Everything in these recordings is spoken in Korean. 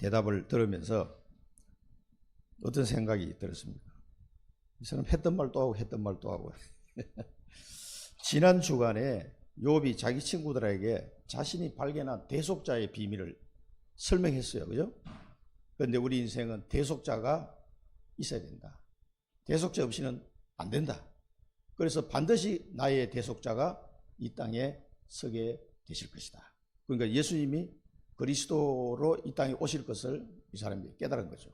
대답을 들으면서 어떤 생각이 들었습니까? 이 사람 했던 말 또 하고 했던 말 또 하고. 지난 주간에 욥이 자기 친구들에게 자신이 발견한 대속자의 비밀을 설명했어요. 그죠? 그런데 우리 인생은 대속자가 있어야 된다. 대속자 없이는 안 된다. 그래서 반드시 나의 대속자가 이 땅에 서게 되실 것이다. 그러니까 예수님이 그리스도로 이 땅에 오실 것을 이 사람이 깨달은 거죠.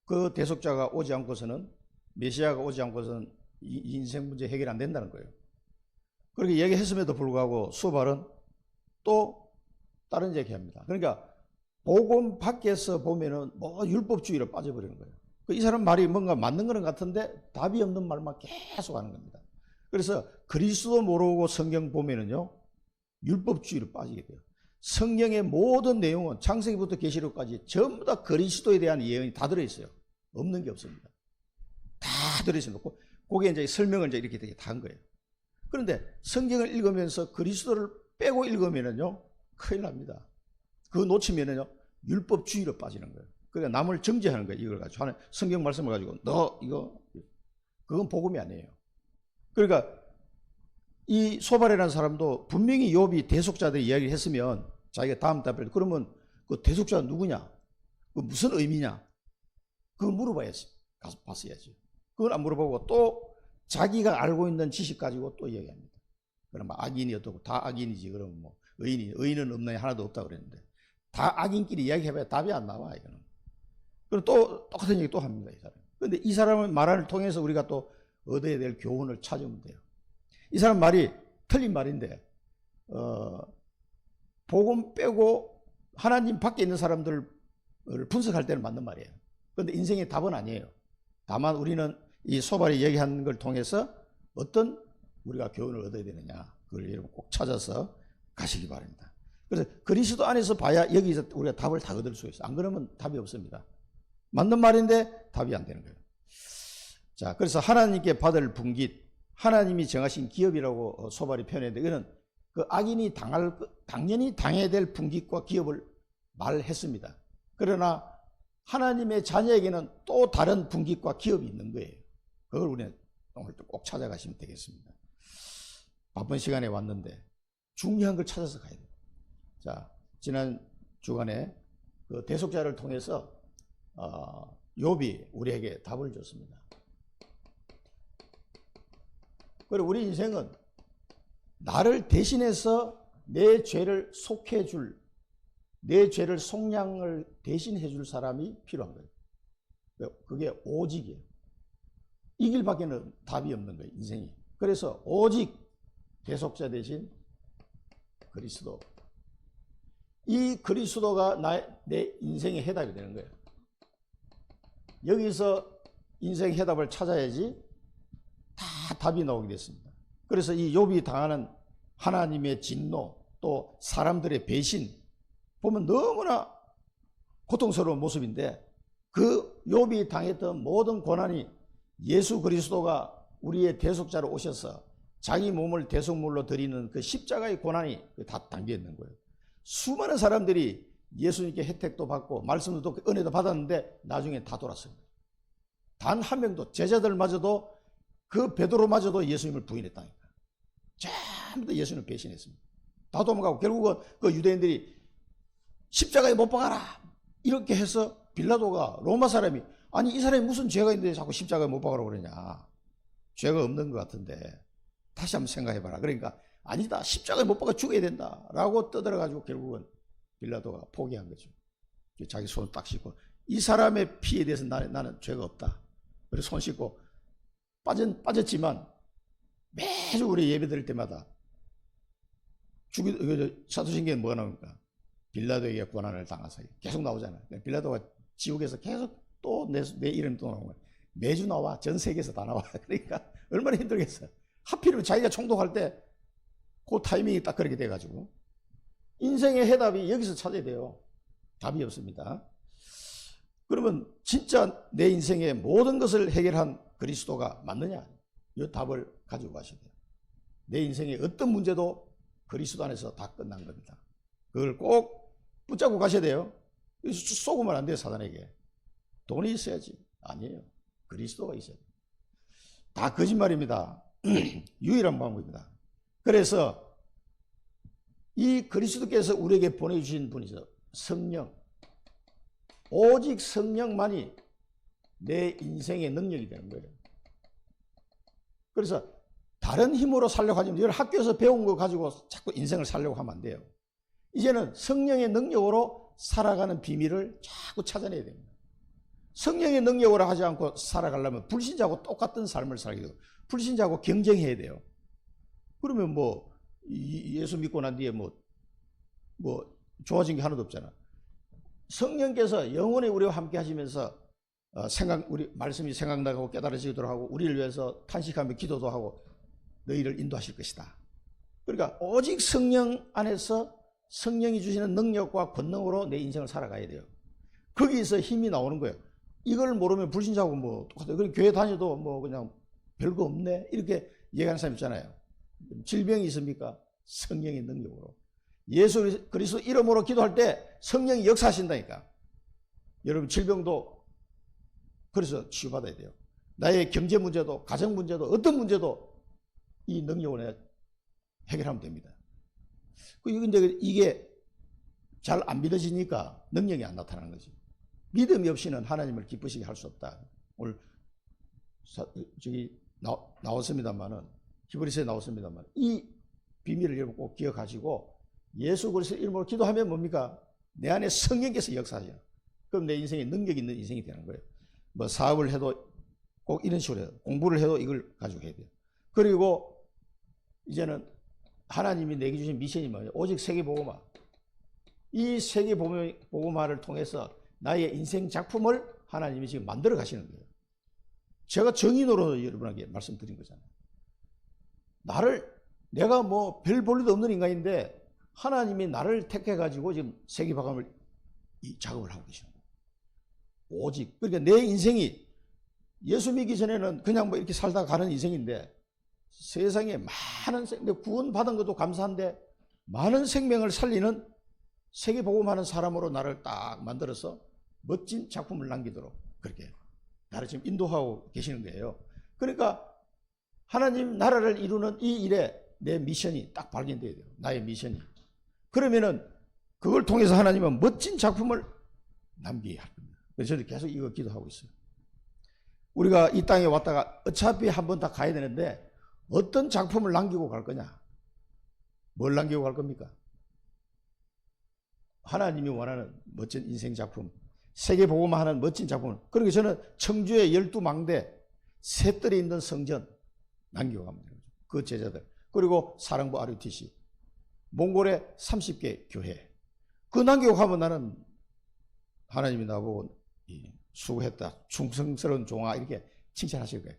그 대속자가 오지 않고서는, 메시아가 오지 않고서는 이 인생 문제 해결 안 된다는 거예요. 그렇게 얘기했음에도 불구하고 수발은 또 다른 얘기합니다. 그러니까 복음 밖에서 보면은 뭐 율법주의로 빠져버리는 거예요. 이 사람 말이 뭔가 맞는 거는 같은데 답이 없는 말만 계속 하는 겁니다. 그래서 그리스도 모르고 성경 보면은요, 율법주의로 빠지게 돼요. 성경의 모든 내용은 창세기부터 계시록까지 전부 다 그리스도에 대한 예언이 다 들어있어요. 없는 게 없습니다. 다 들어있어 놓고 거기에 이제 설명을 이제 이렇게 되게 다 한 거예요. 그런데 성경을 읽으면서 그리스도를 빼고 읽으면은요, 큰일 납니다. 그거 놓치면은요, 율법주의로 빠지는 거예요. 그러니까 남을 정죄하는 거예요. 이걸 가지고 하는 성경 말씀을 가지고 너 이거, 그건 복음이 아니에요. 그러니까 이 소발이라는 사람도 분명히 욥이 대속자들의 이야기를 했으면 자기가 다음 답을, 그러면 그 대속자가 누구냐? 그 무슨 의미냐? 그걸 물어봐야지. 가서 봤어야지. 그걸 안 물어보고 또 자기가 알고 있는 지식 가지고 또 이야기합니다. 그럼 악인이 어떻고, 다 악인이지. 그러면 뭐 의인은 없느냐? 하나도 없다 그랬는데 다 악인끼리 이야기해봐야 답이 안 나와. 이거는. 그럼 또 똑같은 얘기 또 합니다. 이 사람. 그런데 이 사람의 말을 통해서 우리가 또 얻어야 될 교훈을 찾으면 돼요. 이 사람 말이 틀린 말인데, 복음 빼고 하나님 밖에 있는 사람들을 분석할 때는 맞는 말이에요. 그런데 인생의 답은 아니에요. 다만 우리는 이 소발이 얘기하는 걸 통해서 어떤 우리가 교훈을 얻어야 되느냐, 그걸 여러분 꼭 찾아서 가시기 바랍니다. 그래서 그리스도 안에서 봐야 여기서 우리가 답을 다 얻을 수 있어요. 안 그러면 답이 없습니다. 맞는 말인데 답이 안 되는 거예요. 자, 그래서 하나님께 받을 분깃, 하나님이 정하신 기업이라고 소발이 표현했는데, 이거는 그 악인이 당연히 당해야 될 분깃과 기업을 말했습니다. 그러나 하나님의 자녀에게는 또 다른 분깃과 기업이 있는 거예요. 그걸 우리는 오늘 꼭 찾아가시면 되겠습니다. 바쁜 시간에 왔는데 중요한 걸 찾아서 가야 돼요. 자, 지난 주간에 그 대속자를 통해서 욥이 우리에게 답을 줬습니다. 그리고 우리 인생은 나를 대신해서 내 죄를 속해줄, 내 죄를 속량을 대신해 줄 사람이 필요한 거예요. 그게 오직이에요. 이 길밖에는 답이 없는 거예요, 인생이. 그래서 오직 대속자 대신 그리스도. 이 그리스도가 내 인생의 해답이 되는 거예요. 여기서 인생 해답을 찾아야지 다 답이 나오게 됐습니다. 그래서 이 욥이 당하는 하나님의 진노, 또 사람들의 배신 보면 너무나 고통스러운 모습인데, 그 욥이 당했던 모든 고난이 예수 그리스도가 우리의 대속자로 오셔서 자기 몸을 대속물로 드리는 그 십자가의 고난이 다 담겨 있는 거예요. 수많은 사람들이 예수님께 혜택도 받고 말씀도 듣고 은혜도 받았는데 나중에 다 돌았습니다. 단 한 명도, 제자들마저도, 그 베드로마저도 예수님을 부인했다니까. 전부 다 예수님을 배신했습니다. 다 도망가고 결국은 그 유대인들이 십자가에 못 박아라 이렇게 해서 빌라도가, 로마 사람이, 아니 이 사람이 무슨 죄가 있는데 자꾸 십자가에 못 박으라고 그러냐, 죄가 없는 것 같은데 다시 한번 생각해봐라. 그러니까 아니다, 십자가에 못 박아 죽어야 된다 라고 떠들어가지고 결국은 빌라도가 포기한 거죠. 자기 손을 딱 씻고, 이 사람의 피에 대해서 나는 죄가 없다. 그래서 손 씻고 빠졌지만 매주 우리 예배 드릴 때마다 사도신경에 뭐가 나옵니까? 빌라도에게 고난을 당하사 계속 나오잖아요. 빌라도가 지옥에서 계속 또 내 이름이 또 나오는 거예요. 매주 나와. 전 세계에서 다 나와. 그러니까 얼마나 힘들겠어요. 하필이면 자기가 총독할 때 그 타이밍이 딱 그렇게 돼가지고 인생의 해답이 여기서 찾아야 돼요. 답이 없습니다. 그러면 진짜 내 인생의 모든 것을 해결한 그리스도가 맞느냐? 이 답을 가지고 가셔야 돼요. 내 인생의 어떤 문제도 그리스도 안에서 다 끝난 겁니다. 그걸 꼭 붙잡고 가셔야 돼요. 쏘고만 안 돼요, 사단에게. 돈이 있어야지. 아니에요. 그리스도가 있어야 돼요. 다 거짓말입니다. 유일한 방법입니다. 그래서 이 그리스도께서 우리에게 보내주신 분이죠. 성령. 오직 성령만이 내 인생의 능력이 되는 거예요. 그래서 다른 힘으로 살려고 하지 말 학교에서 배운 거 가지고 자꾸 인생을 살려고 하면 안 돼요. 이제는 성령의 능력으로 살아가는 비밀을 자꾸 찾아내야 됩니다. 성령의 능력으로 하지 않고 살아가려면 불신자하고 똑같은 삶을 살게 되고 불신자하고 경쟁해야 돼요. 그러면 뭐 예수 믿고 난 뒤에 뭐 좋아진 게 하나도 없잖아. 성령께서 영원히 우리와 함께 하시면서 우리 말씀이 생각나고 깨달아지도록 하고 우리를 위해서 탄식하며 기도도 하고 너희를 인도하실 것이다. 그러니까 오직 성령 안에서 성령이 주시는 능력과 권능으로 내 인생을 살아가야 돼요. 거기서 힘이 나오는 거예요. 이걸 모르면 불신자하고 뭐 똑같아요. 그리고 교회 다녀도 뭐 그냥 별거 없네 이렇게 얘기하는 사람 있잖아요. 질병이 있습니까? 성령의 능력으로. 예수 그리스도 이름으로 기도할 때 성령이 역사하신다니까. 여러분 질병도 그래서 치유받아야 돼요. 나의 경제 문제도 가정 문제도 어떤 문제도 이 능력으로 해결하면 됩니다. 근데 이게 잘 안 믿어지니까 능력이 안 나타나는 거지. 믿음이 없이는 하나님을 기쁘시게 할 수 없다. 오늘 저기 나왔습니다만은 히브리서에 나왔습니다만 이 비밀을 여러분 꼭 기억하시고 예수 그리스도 이름으로 기도하면 뭡니까? 내 안에 성령께서 역사하죠. 그럼 내 인생에 능력 있는 인생이 되는 거예요. 뭐 사업을 해도 꼭 이런 식으로 해요. 공부를 해도 이걸 가지고 해야 돼요. 그리고 이제는 하나님이 내게 주신 미션이 뭐예요? 오직 세계복음화. 이 세계복음화를 통해서 나의 인생 작품을 하나님이 지금 만들어 가시는 거예요. 제가 정인으로 여러분에게 말씀드린 거잖아요. 내가 뭐 별 볼 일도 없는 인간인데 하나님이 나를 택해 가지고 지금 세계복음을 이 작업을 하고 계시는 거예요. 오직 그러니까 내 인생이 예수 믿기 전에는 그냥 뭐 이렇게 살다가 가는 인생인데 세상에 많은 구원받은 것도 감사한데 많은 생명을 살리는 세계복음하는 사람으로 나를 딱 만들어서 멋진 작품을 남기도록 그렇게 나를 지금 인도하고 계시는 거예요. 그러니까 하나님 나라를 이루는 이 일에 내 미션이 딱 발견돼야 돼요. 나의 미션이. 그러면은 그걸 통해서 하나님은 멋진 작품을 남기게 할 겁니다. 그래서 저는 계속 이거 기도하고 있어요. 우리가 이 땅에 왔다가 어차피 한 번 다 가야 되는데 어떤 작품을 남기고 갈 거냐? 뭘 남기고 갈 겁니까? 하나님이 원하는 멋진 인생 작품, 세계복음화 하는 멋진 작품. 그러니까 저는 청주의 12망대, 셋들이 있는 성전 남기고 갑니다. 그 제자들. 그리고 사랑부 RUTC, 몽골의 30개 교회. 그 남기고 가면 나는 하나님이 나보고 수고했다, 충성스러운 종아 이렇게 칭찬하실 거예요.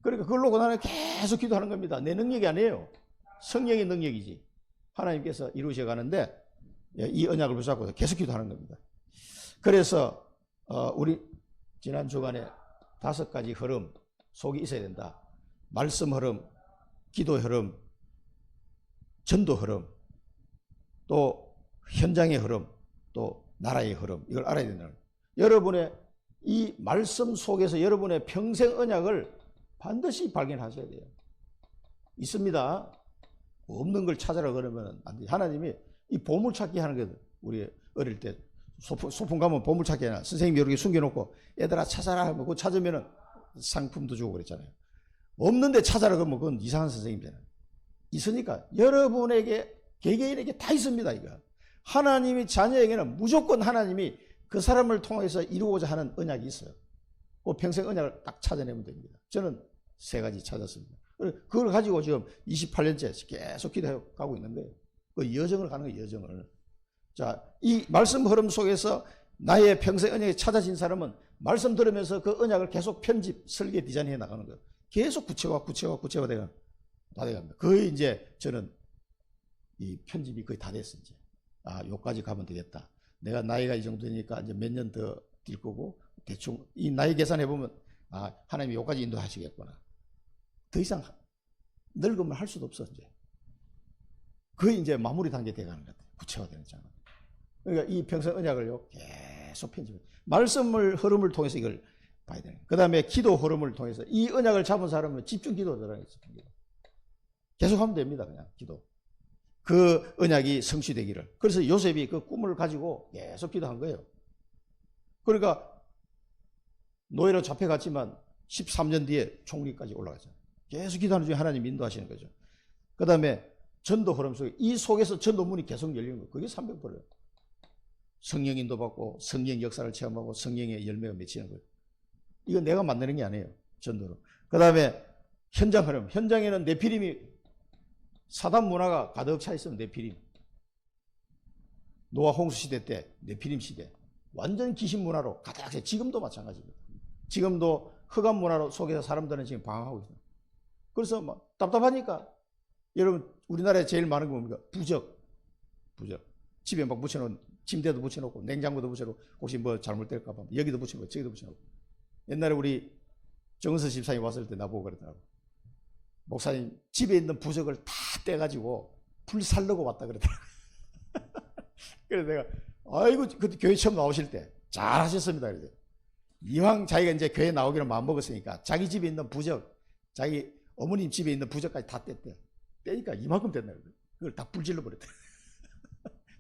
그러니까 그걸로 나는 계속 기도하는 겁니다. 내 능력이 아니에요. 성령의 능력이지. 하나님께서 이루셔 가는데 이 언약을 붙잡고 계속 기도하는 겁니다. 그래서 우리 지난 주간에 5가지 흐름 속이 있어야 된다. 말씀 흐름, 기도 흐름, 전도 흐름, 또 현장의 흐름, 또 나라의 흐름, 이걸 알아야 된다. 여러분의 이 말씀 속에서 여러분의 평생 언약을 반드시 발견하셔야 돼요. 있습니다. 없는 걸 찾아라 그러면 안 돼요. 하나님이 이 보물찾기 하는 게 우리 어릴 때 소풍 가면 보물찾기 하나 선생님이 이렇게 숨겨놓고 얘들아 찾아라 하면 그거 찾으면 상품도 주고 그랬잖아요. 없는데 찾아라 그러면 그건 이상한 선생님이잖아요. 있으니까 여러분에게 개개인에게 다 있습니다. 이거 하나님이 자녀에게는 무조건 하나님이 그 사람을 통해서 이루고자 하는 언약이 있어요. 그 평생 언약을 딱 찾아내면 됩니다. 저는 3가지 찾았습니다. 그걸 가지고 지금 28년째 계속 기도해 가고 있는 거예요. 그 여정을 가는 거예요. 여정을. 자, 이 말씀 흐름 속에서 나의 평생 언약이 찾아진 사람은 말씀 들으면서 그 언약을 계속 편집, 설계, 디자인해 나가는 거예요. 계속 구체화 다 돼갑니다. 거의 이제 저는 이 편집이 거의 다 됐어. 이제 요까지 가면 되겠다. 내가 나이가 이 정도 되니까 이제 몇 년 더 뛸 거고 대충 이 나이 계산해 보면 하나님이 요까지 인도하시겠구나. 더 이상 늙으면 할 수도 없어. 이제 거의 이제 마무리 단계 돼가는 것 같아요. 구체화되는 장면. 그러니까 이 평생 언약을요 계속 편집해. 말씀을 흐름을 통해서 이걸 봐야 되는 거예요. 그 다음에 기도 흐름을 통해서 이 언약을 잡은 사람은 집중 기도 들어가는 거예요. 계속 하면 됩니다. 그냥 기도. 그 언약이 성취되기를. 그래서 요셉이 그 꿈을 가지고 계속 기도한 거예요. 그러니까 노예로 잡혀갔지만 13년 뒤에 총리까지 올라가잖아요. 계속 기도하는 중에 하나님 인도하시는 거죠. 그 다음에 전도 흐름 속에 이 속에서 전도문이 계속 열리는 거예요. 그게 300%예요. 성령 인도받고 성령 역사를 체험하고 성령의 열매가 맺히는 거예요. 이건 내가 만드는 게 아니에요. 전도로. 그 다음에 현장 흐름. 현장에는 네피림이 사단 문화가 가득 차 있으면 네피림. 노아 홍수 시대 때 네피림 시대. 완전 귀신 문화로 가득 차. 지금도 마찬가지입니다. 지금도 흑암 문화로 속에서 사람들은 지금 방황하고 있어요. 그래서 막 답답하니까 여러분 우리나라에 제일 많은 게 뭡니까? 부적. 집에 막 붙여놓은 침대도 붙여놓고 냉장고도 붙여놓고 혹시 뭐 잘못될까 봐 여기도 붙여놓고 저기도 붙여놓고. 옛날에 우리 정은서 집사님 왔을 때 나보고 그러더라고. 목사님 집에 있는 부적을 다 떼가지고 불 살려고 왔다 그러더라고. 그래서 내가 아이고 그때 교회 처음 나오실 때 잘하셨습니다. 그래서 이왕 자기가 이제 교회 나오기로 마음먹었으니까 자기 집에 있는 부적, 자기 어머님 집에 있는 부적까지 다 뗐대. 떼니까 이만큼 됐나 그래. 그걸 다 불질러 버렸대.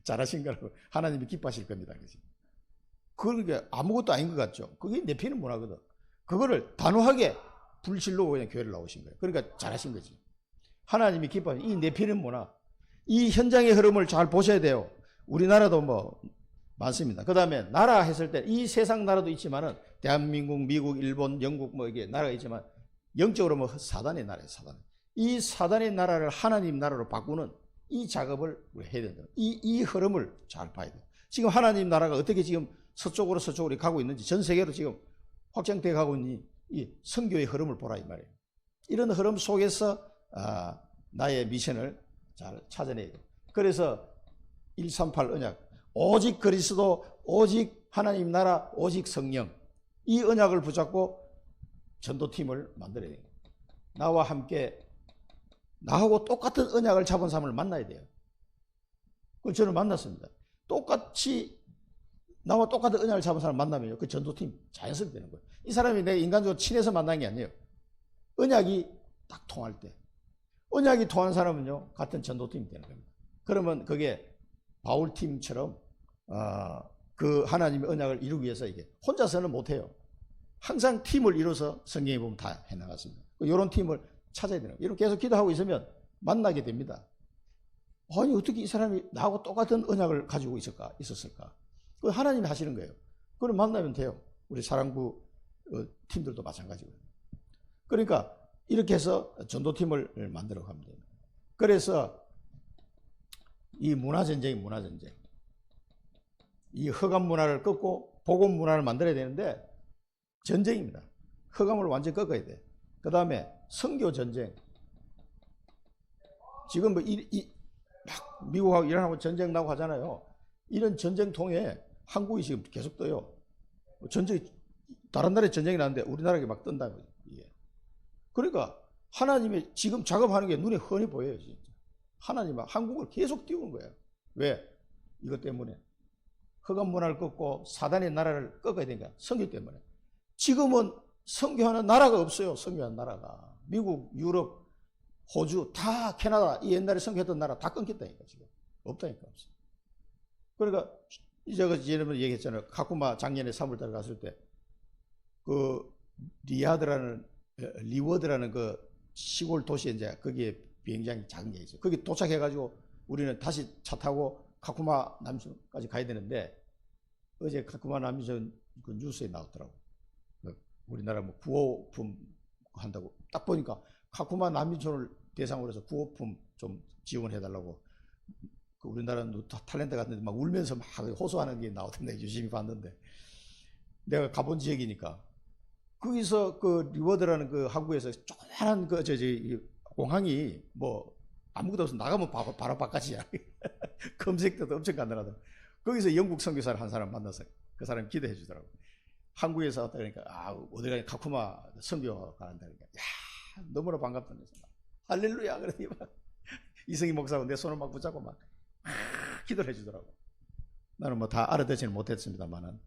잘하신 거라고 하나님이 기뻐하실 겁니다. 그게 아무것도 아닌 것 같죠. 그게 내피는 문화거든. 그거를 단호하게 불질러고 그냥 교회를 나오신 거예요. 그러니까 잘하신 거지. 하나님이 기뻐하신 이 내피는 문화, 이 현장의 흐름을 잘 보셔야 돼요. 우리나라도 뭐 많습니다. 그 다음에 나라 했을 때 이 세상 나라도 있지만은 대한민국, 미국, 일본, 영국 뭐 이게 나라가 있지만 영적으로 뭐 사단의 나라예요. 이 사단의 나라를 하나님 나라로 바꾸는 이 작업을 우리 해야 된다. 이 흐름을 잘 봐야 돼요. 지금 하나님 나라가 어떻게 지금 서쪽으로 가고 있는지 전 세계로 지금 확장돼 가고 있는 이 선교의 흐름을 보라 이 말이에요. 이런 흐름 속에서 나의 미션을 잘 찾아내야 돼요. 그래서 138 언약, 오직 그리스도, 오직 하나님 나라, 오직 성령, 이 언약을 붙잡고 전도팀을 만들어야 돼요. 나와 함께 나하고 똑같은 언약을 잡은 사람을 만나야 돼요. 그 저는 만났습니다. 똑같이 나와 똑같은 언약을 잡은 사람을 만나면요, 그 전도팀 자연스럽게 되는 거예요. 이 사람이 내가 인간적으로 친해서 만난 게 아니에요. 언약이 딱 통할 때, 언약이 통한 사람은요 같은 전도팀이 되는 겁니다. 그러면 그게 바울팀처럼 그 하나님의 언약을 이루기 위해서 이게 혼자서는 못해요. 항상 팀을 이뤄서 성경에 보면 다 해나갔습니다. 이런 팀을 찾아야 되는 거예요. 이렇게 계속 기도하고 있으면 만나게 됩니다. 아니 어떻게 이 사람이 나하고 똑같은 언약을 가지고 있었을까? 그건 하나님이 하시는 거예요. 그럼 만나면 돼요. 우리 사랑부 팀들도 마찬가지고요. 그러니까 이렇게 해서 전도팀을 만들어 가면 됩니다. 그래서 이 문화전쟁이 이 흑암 문화를 꺾고 복음 문화를 만들어야 되는데 전쟁입니다. 흑암을 완전히 꺾어야 돼. 그 다음에 선교 전쟁. 지금 뭐 막 미국하고 이란하고 전쟁 나고 하잖아요. 이런 전쟁통에 한국이 지금 계속 떠요. 다른 나라에 전쟁이 나는데 우리나라에 막 뜬다는 거죠. 그러니까 하나님이 지금 작업하는 게 눈에 훤히 보여요. 진짜. 하나님은 한국을 계속 띄우는 거예요. 왜? 이것 때문에. 흑암 문화를 꺾고 사단의 나라를 꺾어야 되니까 선교 때문에. 지금은 선교하는 나라가 없어요. 선교하는 나라가. 미국, 유럽, 호주, 다 캐나다, 이 옛날에 선교했던 나라 다 끊겼다니까 지금. 없다니까 없어. 그러니까 제가 지난번에 얘기했잖아요. 카쿠마 작년에 3월달에 갔을 때 그 리워드라는 그 시골 도시에 이제 거기에 비행장이 작은 게 있어요. 거기 도착해가지고 우리는 다시 차 타고 카쿠마 남미선까지 가야 되는데 어제 카쿠마 남미선 그 뉴스에 나왔더라고. 우리나라 뭐 구호품 한다고 딱 보니까 카쿠마 남미선을 대상으로 해서 구호품 좀 지원해달라고. 그 우리나라는 탤런트 같은데 막 울면서 막 호소하는 게 나오던데 유심히 봤는데 내가 가본 지역이니까 거기서 그 리워드라는 그 항구에서 조그만한 그 공항이 뭐 아무것도 없어 나가면 바로 바깥이야. 검색도 엄청 간단하다. 거기서 영국 선교사를 한 사람 만나서 그 사람이 기도해 주더라고. 한국에서 왔다 그러니까 어디 가니 카쿠마 선교 가는다 그러니까 야 너무나 반갑다면서 할렐루야 그러더니 막 이승희 목사하고 내 손을 막 붙잡고 막 기도를 해 주더라고. 나는 뭐 다 알아듣지는 못했습니다만은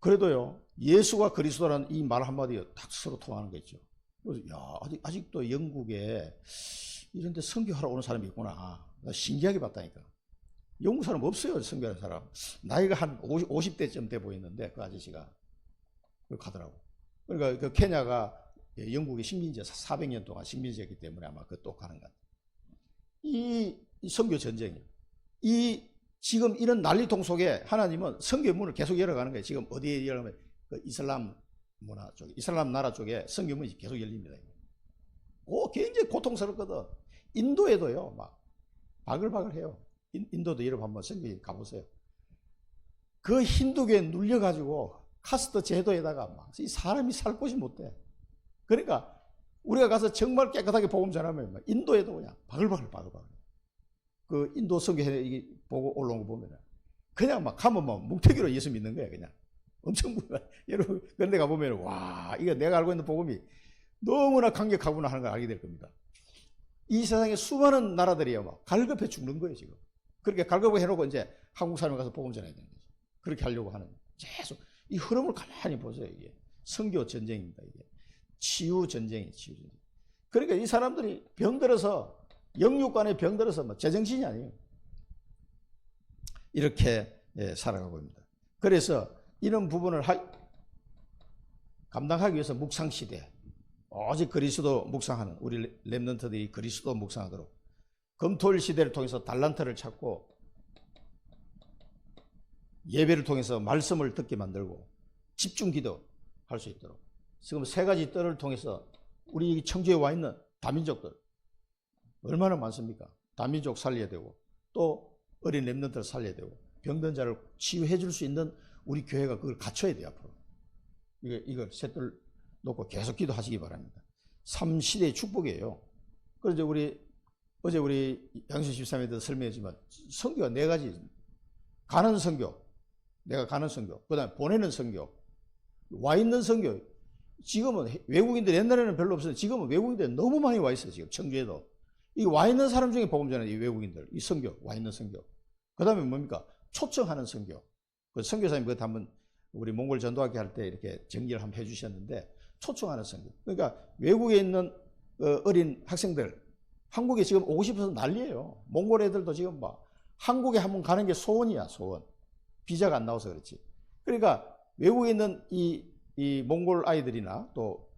그래도요, 예수가 그리스도라는 이 말 한마디에 딱 서로 통하는 거 있죠. 그래서, 야, 아직도 영국에 이런 데 선교하러 오는 사람이 있구나. 나 신기하게 봤다니까. 영국 사람 없어요, 선교하는 사람. 나이가 한 50대쯤 돼 보이는데, 그 아저씨가. 그걸 가더라고. 그러니까 그 케냐가 영국의 식민지 400년 동안 식민지였기 때문에 아마 그또 가는 것 같아요. 이 선교 전쟁이. 지금 이런 난리통 속에 하나님은 선교의 문을 계속 열어가는 거예요. 지금 어디에 열어가면 그 이슬람 문화 쪽, 이슬람 나라 쪽에 선교 문이 계속 열립니다. 굉장히 고통스럽거든. 인도에도요, 막 바글바글해요. 인도도 여러분 한번 선교 가보세요. 그 힌두교에 눌려가지고 카스트 제도에다가 막 이 사람이 살 곳이 못 돼. 그러니까 우리가 가서 정말 깨끗하게 복음 전하면 인도에도 그냥 바글바글. 그 인도 선교 보고 올라온 거 보면 그냥 막 가면 막 뭉태기로 예수 믿는 거야. 그냥 엄청 여러분 그런 데 가보면 와, 이거 내가 알고 있는 복음이 너무나 강력하구나 하는 걸 알게 될 겁니다. 이 세상에 수많은 나라들이요 막 갈급해 죽는 거예요 지금. 그렇게 갈급해 놓고 이제 한국 사람이 가서 복음 전해야 되는 거죠. 그렇게 하려고 하는 계속 이 흐름을 가만히 보세요. 이게 선교 전쟁입니다. 이게 치유 전쟁이에요. 치유 전쟁. 그러니까 이 사람들이 병들어서 영육간에 병들어서 뭐 제정신이 아니에요. 이렇게 살아가고 있습니다. 그래서 이런 부분을 감당하기 위해서 묵상시대, 오직 그리스도 묵상하는 우리 렘넌트들이 그리스도 묵상하도록 금토일 시대를 통해서 달란트를 찾고 예배를 통해서 말씀을 듣게 만들고 집중 기도 할 수 있도록 지금 세 가지 뜰을 통해서 우리 청주에 와 있는 다민족들 얼마나 많습니까? 다민족 살려야 되고 또 어린 렘넌트를 살려야 되고 병든 자를 치유해 줄 수 있는 우리 교회가 그걸 갖춰야 돼요. 앞으로 이걸 셋들 놓고 계속 기도하시기 바랍니다. 3시대의 축복이에요. 그래서 어제 우리 양수 집사님한테 설명했지만 선교가 네 가지. 가는 선교, 내가 가는 선교, 그 다음에 보내는 선교, 와 있는 선교. 지금은 외국인들 옛날에는 별로 없었는데 지금은 외국인들 너무 많이 와 있어요. 지금 청주에도. 이 와 있는 사람 중에 복음 전하는 이 외국인들, 이 선교, 와 있는 선교. 그 다음에 뭡니까? 초청하는 선교. 그 선교사님 그것 한번 우리 몽골 전도학교 할 때 이렇게 정리를 한번 해주셨는데 초청하는 선교. 그러니까 외국에 있는 어린 학생들, 한국에 지금 오고 싶어서 난리예요. 몽골 애들도 지금 막 한국에 한번 가는 게 소원이야, 소원. 비자가 안 나와서 그렇지. 그러니까 외국에 있는 이 몽골 아이들이나 또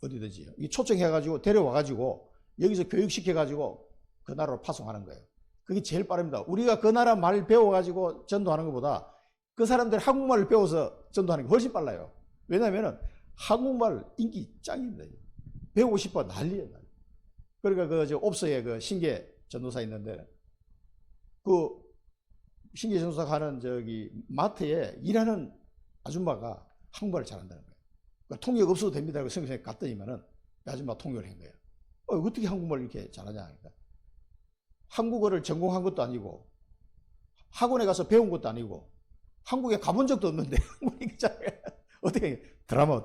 어디든지 이 초청해가지고 데려와가지고 여기서 교육시켜가지고 그 나라로 파송하는 거예요. 그게 제일 빠릅니다. 우리가 그 나라 말 배워가지고 전도하는 것보다 그 사람들 한국말을 배워서 전도하는 게 훨씬 빨라요. 왜냐하면 한국말 인기 짱입니다. 배우고 싶어 난리예요. 난리. 그러니까 그 옵서에 그 신계 전도사 있는데 그 신계 전도사 가는 저기 마트에 일하는 아줌마가 한국말을 잘한다는 거예요. 그러니까 통역 없어도 됩니다. 그래서 성경에 갔더니만은 아줌마 통역을 한 거예요. 어떻게 한국말을 이렇게 잘하냐 하니까 한국어를 전공한 것도 아니고 학원에 가서 배운 것도 아니고 한국에 가본 적도 없는데 어떻게 드라마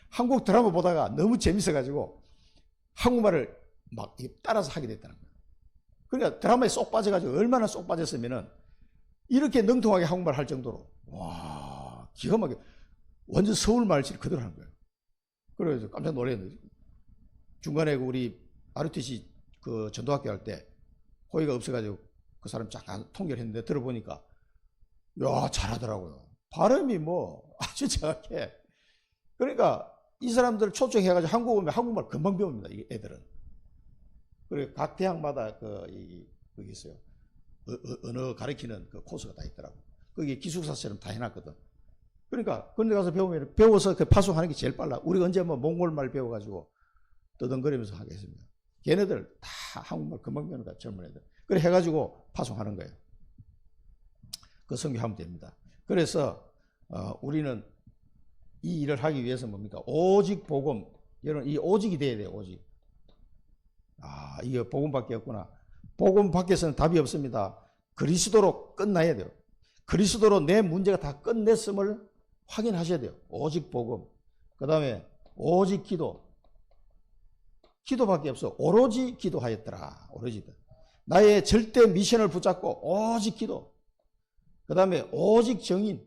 한국 드라마 보다가 너무 재밌어가지고 한국말을 막 따라서 하게 됐다는 거예요. 그러니까 드라마에 쏙 빠져가지고 얼마나 쏙 빠졌으면은 이렇게 능통하게 한국말 할 정도로 와 기가 막혀 완전 서울 말씨를 그대로 하는 거예요. 그래서 깜짝 놀랐는데 중간에 우리 ROTC 그 전도학교 할 때 호의가 없어가지고 그 사람 잠깐 통역을 했는데 들어보니까 야 잘하더라고요. 발음이 뭐 아주 정확해. 그러니까 이 사람들 초청해가지고 한국 오면 한국말 금방 배웁니다. 이 애들은. 그리고 각 대학마다 그기 있어요. 언어 가르치는 그 코스가 다 있더라고. 거기 기숙사처럼 다 해놨거든. 그러니까 그런데 가서 배워서 그 파송하는 게 제일 빨라. 우리가 언제 뭐 몽골말 배워가지고 떠덩거리면서 하겠습니다. 걔네들 다 한국말 금방 배우는 거야, 젊은 애들. 그래 해가지고 파송하는 거예요. 그 선교하면 됩니다. 그래서 우리는 이 일을 하기 위해서 뭡니까? 오직 복음. 여러분 이 오직이 돼야 돼요. 오직. 이게 복음밖에 없구나. 복음 밖에서는 답이 없습니다. 그리스도로 끝나야 돼요. 그리스도로 내 문제가 다 끝냈음을 확인하셔야 돼요. 오직 복음. 그 다음에 오직 기도. 기도밖에 없어. 오로지 기도하였더라. 오로지. 나의 절대 미션을 붙잡고 오직 기도. 그 다음에 오직 정인.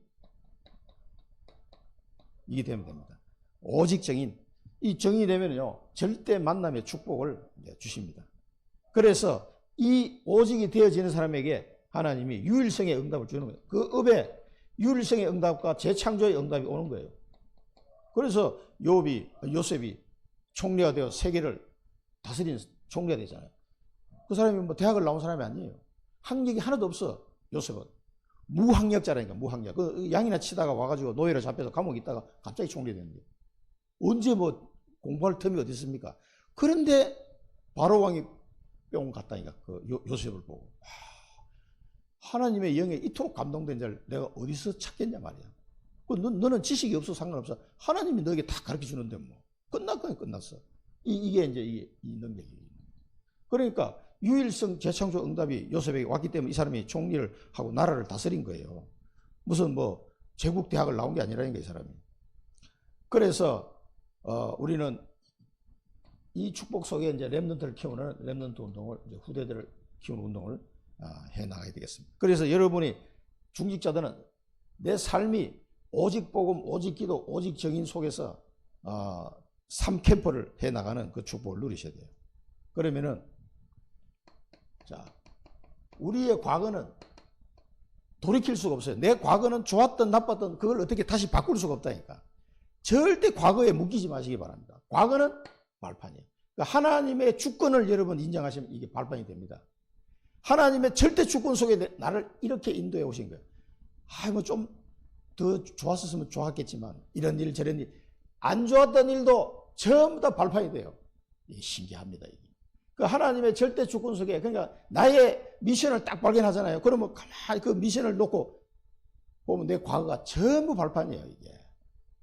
이게 되면 됩니다. 오직 정인. 이 정인이 되면요, 절대 만남의 축복을 주십니다. 그래서 이 오직이 되어지는 사람에게 하나님이 유일성의 응답을 주는 거예요. 그 업에 유일성의 응답과 재창조의 응답이 오는 거예요. 그래서 요셉이 총리가 되어 세계를 다스리는 총리가 되잖아요. 그 사람이 뭐 대학을 나온 사람이 아니에요. 학력이 하나도 없어. 요셉은 무학력자라니까. 무학력. 그 양이나 치다가 와가지고 노예로 잡혀서 감옥에 있다가 갑자기 총리 되는데 언제 뭐 공부할 틈이 어디 있습니까? 그런데 바로 왕이 뿅 갔다니까. 그 요셉을 보고 하나님의 영에 이토록 감동된 자를 내가 어디서 찾겠냐 말이야. 너는 지식이 없어 상관없어. 하나님이 너에게 다 가르쳐 주는데 뭐 끝났어. 이게 이제 이 능력이에요. 그러니까 유일성 재창조 응답이 요셉에게 왔기 때문에 이 사람이 총리를 하고 나라를 다스린 거예요. 무슨 뭐 제국 대학을 나온 게 아니라니까 이 사람이. 그래서 우리는 이 축복 속에 이제 렘넌트를 키우는 렘넌트 운동을, 이제 후대들을 키우는 운동을 해 나가야 되겠습니다. 그래서 여러분이 중직자들은 내 삶이 오직 복음, 오직 기도, 오직 정인 속에서 3캠프를 해 나가는 그 축복을 누리셔야 돼요. 그러면은 자, 우리의 과거는 돌이킬 수가 없어요. 내 과거는 좋았던 나빴던 그걸 어떻게 다시 바꿀 수가 없다니까. 절대 과거에 묶이지 마시기 바랍니다. 과거는 발판이에요. 그러니까 하나님의 주권을 여러분 인정하시면 이게 발판이 됩니다. 하나님의 절대 주권 속에 나를 이렇게 인도해 오신 거예요. 뭐 좀 더 좋았었으면 좋았겠지만 이런 일 저런 일 안 좋았던 일도 전부 다 발판이 돼요. 이게 신기합니다. 이게. 그 하나님의 절대 주권 속에, 그러니까 나의 미션을 딱 발견하잖아요. 그러면 가만히 그 미션을 놓고 보면 내 과거가 전부 발판이에요. 이게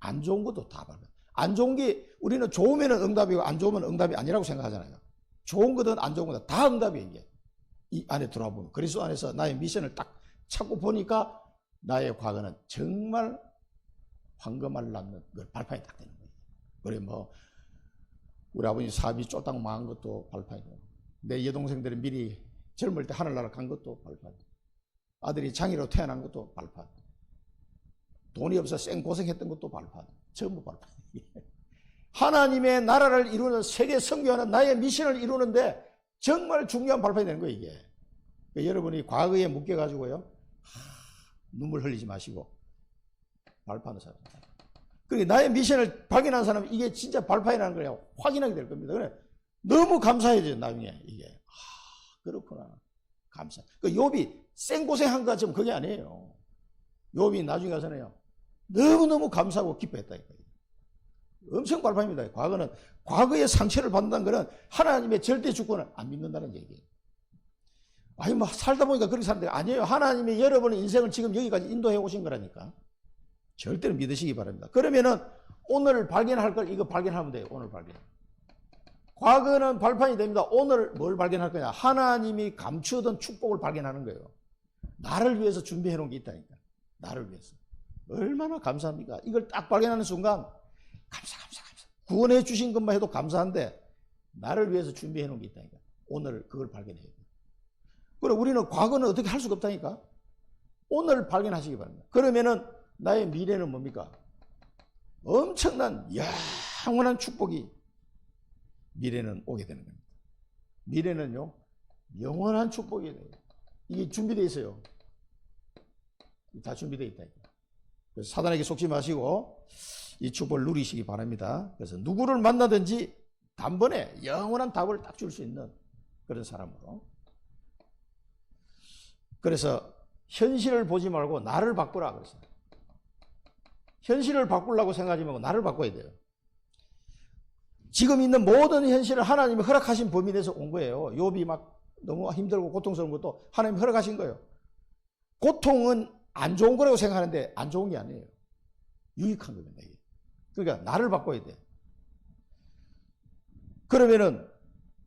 안 좋은 것도 다 발판. 안 좋은 게 우리는 좋으면 응답이고 안 좋으면 응답이 아니라고 생각하잖아요. 좋은 거든 안 좋은 거든 다 응답이에요. 이게 이 안에 들어와 보면 그리스도 안에서 나의 미션을 딱 찾고 보니까 나의 과거는 정말 황금알 낳는 걸 발판이 딱 되는 거예요. 그래 뭐 우리 아버님 사업이 쫄딱 망한 것도 발판이고, 내 여동생들이 미리 젊을 때 하늘나라 간 것도 발판, 아들이 장애로 태어난 것도 발판, 돈이 없어 생고생했던 것도 발판, 전부 발판. 하나님의 나라를 이루는 세계 선교하는 나의 미션을 이루는데 정말 중요한 발판이 되는 거예요. 이게 그러니까 여러분이 과거에 묶여가지고요 눈물 흘리지 마시고 발판을 사는 사람. 그러니까 나의 미션을 발견한 사람은 이게 진짜 발판이라는 걸 확인하게 될 겁니다. 그래 너무 감사해져요. 나중에 이게 그렇구나 감사. 그 욥이 생고생한 것처럼 그게 아니에요. 욥이 나중에 가서는요 너무너무 감사하고 기뻐했다니까요. 엄청 발판입니다. 과거는 과거의 상처를 받는다는 것은 하나님의 절대 주권을 안 믿는다는 얘기예요. 아니 뭐 살다 보니까 그렇게 사는데 아니에요. 하나님이 여러분의 인생을 지금 여기까지 인도해 오신 거라니까. 절대로 믿으시기 바랍니다. 그러면은 오늘 발견할 걸 이거 발견하면 돼요. 오늘 발견. 과거는 발판이 됩니다. 오늘 뭘 발견할 거냐? 하나님이 감추던 축복을 발견하는 거예요. 나를 위해서 준비해 놓은 게 있다니까. 나를 위해서. 얼마나 감사합니까? 이걸 딱 발견하는 순간 감사. 구원해 주신 것만 해도 감사한데 나를 위해서 준비해 놓은 게 있다니까. 오늘 그걸 발견해야 돼요. 그리고 우리는 과거는 어떻게 할 수가 없다니까. 오늘 발견하시기 바랍니다. 그러면은 나의 미래는 뭡니까? 엄청난 영원한 축복이 미래는 오게 되는 겁니다. 미래는요 영원한 축복이 돼요. 이게 준비되어 있어요. 다 준비되어 있다니까. 그래서 사단에게 속지 마시고 이 축복을 누리시기 바랍니다. 그래서 누구를 만나든지 단번에 영원한 답을 딱 줄 수 있는 그런 사람으로. 그래서 현실을 보지 말고 나를 바꾸라 그랬어요. 현실을 바꾸려고 생각하지 말고 나를 바꿔야 돼요. 지금 있는 모든 현실을 하나님이 허락하신 범위 내에서 온 거예요. 욥이 막 너무 힘들고 고통스러운 것도 하나님이 허락하신 거예요. 고통은 안 좋은 거라고 생각하는데 안 좋은 게 아니에요. 유익한 겁니다. 이게. 그러니까 나를 바꿔야 돼. 그러면은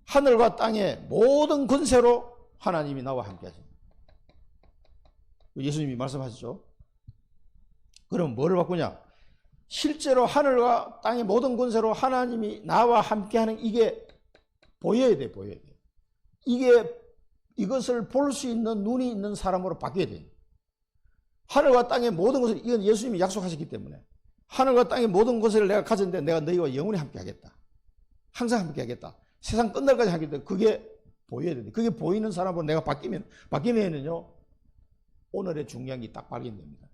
하늘과 땅의 모든 권세로 하나님이 나와 함께 하십니다. 예수님이 말씀하셨죠. 그럼 뭐를 바꾸냐? 실제로 하늘과 땅의 모든 권세로 하나님이 나와 함께하는 이게 보여야 돼, 보여야 돼. 이것을 볼 수 있는 눈이 있는 사람으로 바뀌어야 돼. 하늘과 땅의 모든 것을 이건 예수님이 약속하셨기 때문에 하늘과 땅의 모든 것을 내가 가졌는데 내가 너희와 영원히 함께 하겠다. 항상 함께 하겠다. 세상 끝날까지 하겠다. 그게 보여야 되는데 그게 보이는 사람으로 내가 바뀌면은요 오늘의 중요한 게 딱 발견됩니다.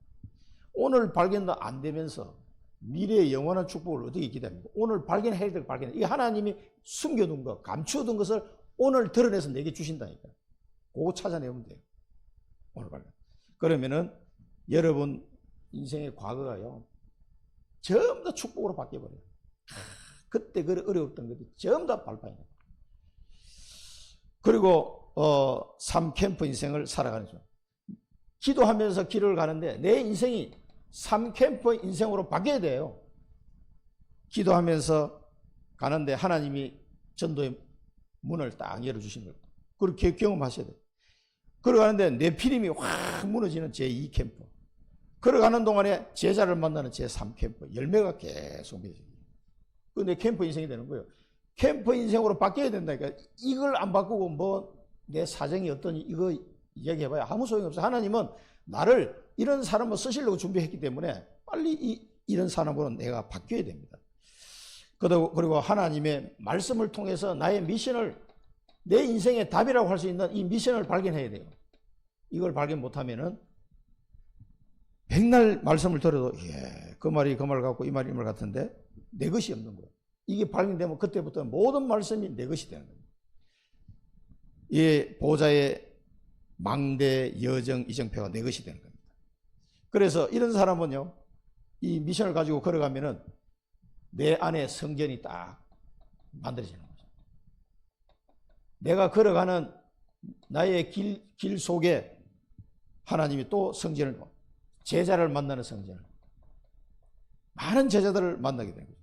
오늘 발견도 안 되면서 미래의 영원한 축복을 어떻게 기대합니까? 오늘 발견해야 될 발견. 이게 하나님이 숨겨둔 것, 감추어둔 것을 오늘 드러내서 내게 주신다니까. 그거 찾아내면 돼요. 오늘 발견. 그러면은 여러분 인생의 과거가요 전부 다 축복으로 바뀌어버려요. 그때 그 어려웠던 것들이 전부 다 발판이에요. 그리고 삶 캠프 인생을 살아가는 중. 기도하면서 길을 가는데 내 인생이 삶 캠프 인생으로 바뀌어야 돼요. 기도하면서 가는데 하나님이 전도의 문을 딱 열어주신 거예요. 그렇게 경험하셔야 돼요. 걸어가는데 네피림이 확 무너지는 제2 캠프. 걸어가는 동안에 제자를 만나는 제3 캠프. 열매가 계속 맺어져요. 그게 캠프 인생이 되는 거예요. 캠프 인생으로 바뀌어야 된다니까. 이걸 안 바꾸고 뭐 내 사정이 어떠니 이거 이야기해봐야 아무 소용이 없어. 하나님은 나를 이런 사람으로 쓰시려고 준비했기 때문에 빨리 이런 사람으로 내가 바뀌어야 됩니다. 그리고 하나님의 말씀을 통해서 나의 미션을 내 인생의 답이라고 할 수 있는 이 미션을 발견해야 돼요. 이걸 발견 못하면은 백날 말씀을 들어도 그 말이 그 말 같고 이 말이 이 말 같은데 내 것이 없는 거예요. 이게 발견되면 그때부터 모든 말씀이 내 것이 되는 겁니다. 이 보좌의 망대, 여정, 이정표가 내 것이 되는 겁니다. 그래서 이런 사람은요, 이 미션을 가지고 걸어가면은 내 안에 성전이 딱 만들어지는 거죠. 내가 걸어가는 나의 길 속에 하나님이 또 성전을, 제자를 만나는 성전을, 많은 제자들을 만나게 되는 거죠.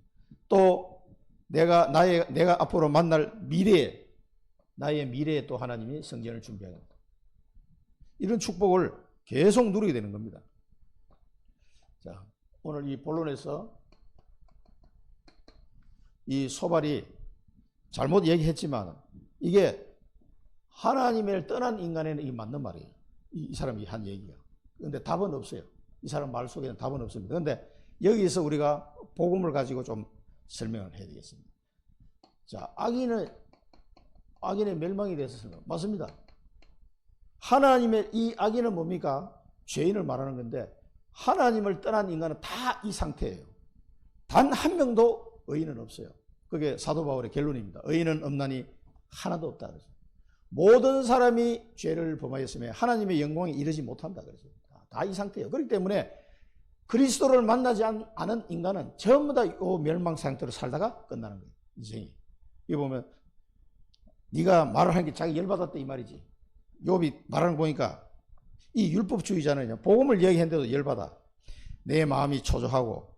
또 내가 앞으로 만날 나의 미래에 또 하나님이 성전을 준비합니다. 이런 축복을 계속 누리게 되는 겁니다. 자, 오늘 이 본론에서 이 소발이 잘못 얘기했지만 이게 하나님을 떠난 인간에는 이 맞는 말이에요. 이 사람이 한 얘기가. 그런데 답은 없어요. 이 사람 말 속에는 답은 없습니다. 그런데 여기서 우리가 복음을 가지고 좀 설명을 해야 되겠습니다. 자, 악인의 멸망이 됐었습니다. 맞습니다. 하나님의 이 악인은 뭡니까? 죄인을 말하는 건데 하나님을 떠난 인간은 다 이 상태예요. 단 한 명도 의인은 없어요. 그게 사도 바울의 결론입니다. 의인은 없나니 하나도 없다 그래서. 모든 사람이 죄를 범하였으며 하나님의 영광에 이르지 못한다 그래서. 다 이 상태예요. 그렇기 때문에 그리스도를 만나지 않은 인간은 전부 다 이 멸망 상태로 살다가 끝나는 거예요. 인생이. 이거 보면 네가 말을 하는 게 자기 열받았다 이 말이지. 욥이 말하는 거 보니까 이 율법주의자는 복음을 얘기했는데도 열받아. 내 마음이 초조하고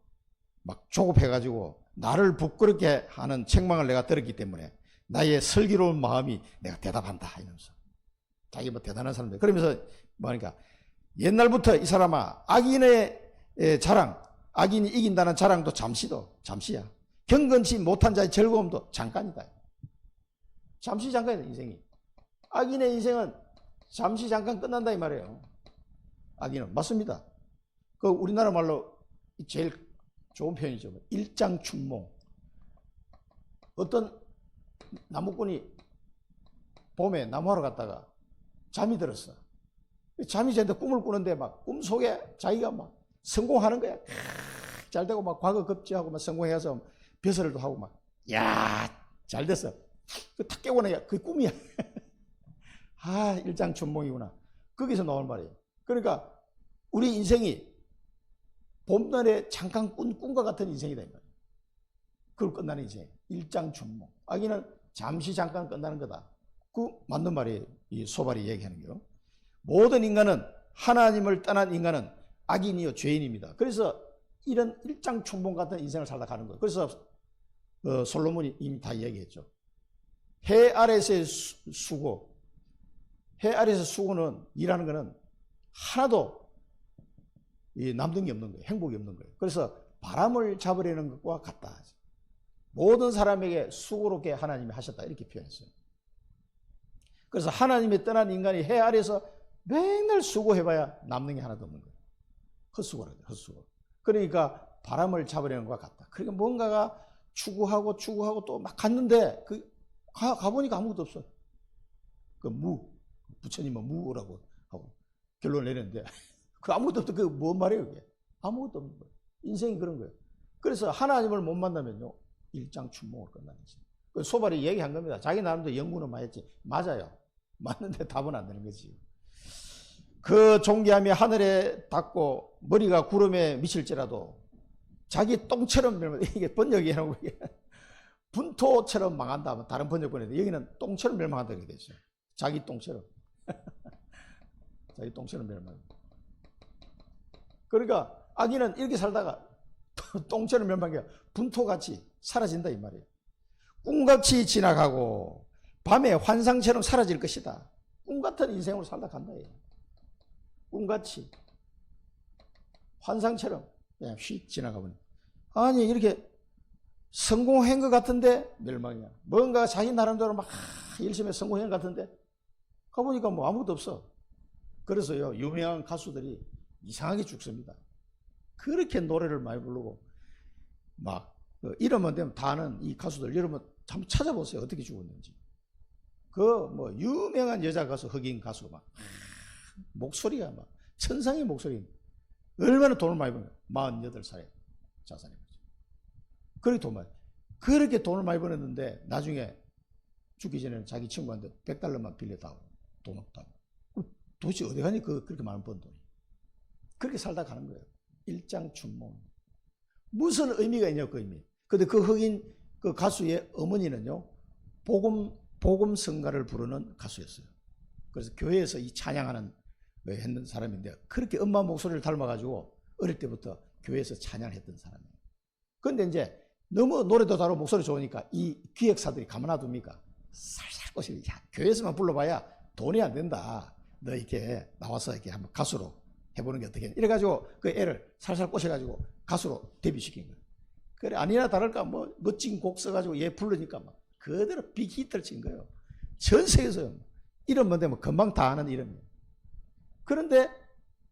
막 조급해가지고 나를 부끄럽게 하는 책망을 내가 들었기 때문에 나의 슬기로운 마음이 내가 대답한다 이러면서 자기 뭐 대단한 사람들 그러면서 뭐하니까 옛날부터 이 사람아 악인의 자랑, 악인이 이긴다는 자랑도 잠시야. 경건치 못한 자의 즐거움도 잠깐이다. 잠시 잠깐이다 인생이. 악인의 인생은 잠시 잠깐 끝난다 이 말이에요. 악인은 맞습니다. 그 우리나라 말로 제일 좋은 표현이죠. 일장춘몽. 어떤 나무꾼이 봄에 나무하러 갔다가 잠이 들었어. 잠이 잤는데 꿈을 꾸는데 막 꿈속에 자기가 막 성공하는 거야. 잘 되고 막 과거 급제하고 막 성공해서 벼슬도 하고 막 야, 잘 됐어. 탁 깨고 나야 그게 꿈이야. 아, 일장춘몽이구나. 거기서 나올 말이에요. 그러니까 우리 인생이 봄날에 잠깐 꾼 꿈과 같은 인생이다 이 말이에요. 그걸 끝나는 인생. 일장춘몽. 악인은 잠시 잠깐 끝나는 거다. 그 맞는 말이에요. 이 소발이 얘기하는 게요. 모든 인간은 하나님을 떠난 인간은 악인이요 죄인입니다. 그래서 이런 일장춘몽 같은 인생을 살다 가는 거예요. 그래서 솔로몬이 이미 다 얘기했죠. 해 아래서의 수고. 해 아래에서 수고는 일하는 거는 하나도 남는 게 없는 거예요. 행복이 없는 거예요. 그래서 바람을 잡으려는 것과 같다. 모든 사람에게 수고롭게 하나님이 하셨다. 이렇게 표현했어요. 그래서 하나님이 떠난 인간이 해 아래에서 맨날 수고해봐야 남는 게 하나도 없는 거예요. 헛수고라고 해요. 헛수고. 그러니까 바람을 잡으려는 것과 같다. 그러니까 뭔가가 추구하고 또 막 갔는데 가보니까 아무것도 없어. 부처님은 무라고 하고 결론을 내렸는데 아무것도 없다. 뭔 말이에요 그게? 아무것도 없는 거예요. 인생이 그런 거예요. 그래서 하나님을 못 만나면요 일장춘몽을 끝나는 거지. 소발이 얘기한 겁니다. 자기 나름대로 연구는 많이 했지. 맞아요. 맞는데 답은 안 되는 거지. 그 존귀함이 하늘에 닿고 머리가 구름에 미칠지라도 자기 똥처럼 멸망. 이게 번역이라고 분토처럼 망한다. 다른 번역 보내는데 여기는 똥처럼 멸망한다 이렇게 되죠. 자기 똥처럼. 자기 똥처럼 멸망. 그러니까 아기는 이렇게 살다가 똥처럼 멸망해 분토같이 사라진다 이 말이에요. 꿈같이 지나가고 밤에 환상처럼 사라질 것이다. 꿈같은 인생으로 살다 간다. 꿈같이 환상처럼 그냥 휙 지나가버려. 아니 이렇게 성공한 것 같은데 멸망이야. 뭔가 자기 나름대로 막 열심히 성공한 것 같은데 가보니까 뭐 아무것도 없어. 그래서요 유명한 가수들이 이상하게 죽습니다. 그렇게 노래를 많이 부르고 막 이름만 되면 다 아는 이 가수들 여러분 한번 찾아보세요. 어떻게 죽었는지. 뭐 유명한 여자 가수 흑인 가수 막 목소리가 막 천상의 목소리. 얼마나 돈을 많이 버는 거야. 48살에 자살해버렸죠. 그렇게 돈을 많이 벌었는데 나중에 죽기 전에는 자기 친구한테 $100만 빌려다오. 돈 없다고. 도대체 어디 가니 그렇게 많은 번 돈이. 그렇게 살다 가는 거예요. 일장춘몽. 무슨 의미가 있냐고 그 의미. 근데 그 흑인 그 가수의 어머니는요 복음 성가를 부르는 가수였어요. 그래서 교회에서 이 찬양하는 했는 사람인데 그렇게 엄마 목소리를 닮아가지고 어릴 때부터 교회에서 찬양을 했던 사람이에요. 근데 이제 너무 노래도 다르고 목소리 좋으니까 이 기획사들이 가만 놔둡니까? 살살 꼬시고 야 교회에서만 불러봐야 돈이 안 된다. 너 이렇게 나와서 이렇게 한번 가수로 해보는 게 어떻게 이래가지고 그 애를 살살 꼬셔가지고 가수로 데뷔시킨 거예요. 그래 아니나 다를까 뭐 멋진 곡 써가지고 얘 부르니까 막 그대로 빅히트를 친 거예요. 전 세계에서 이름만 되면 금방 다 아는 이름이에요. 그런데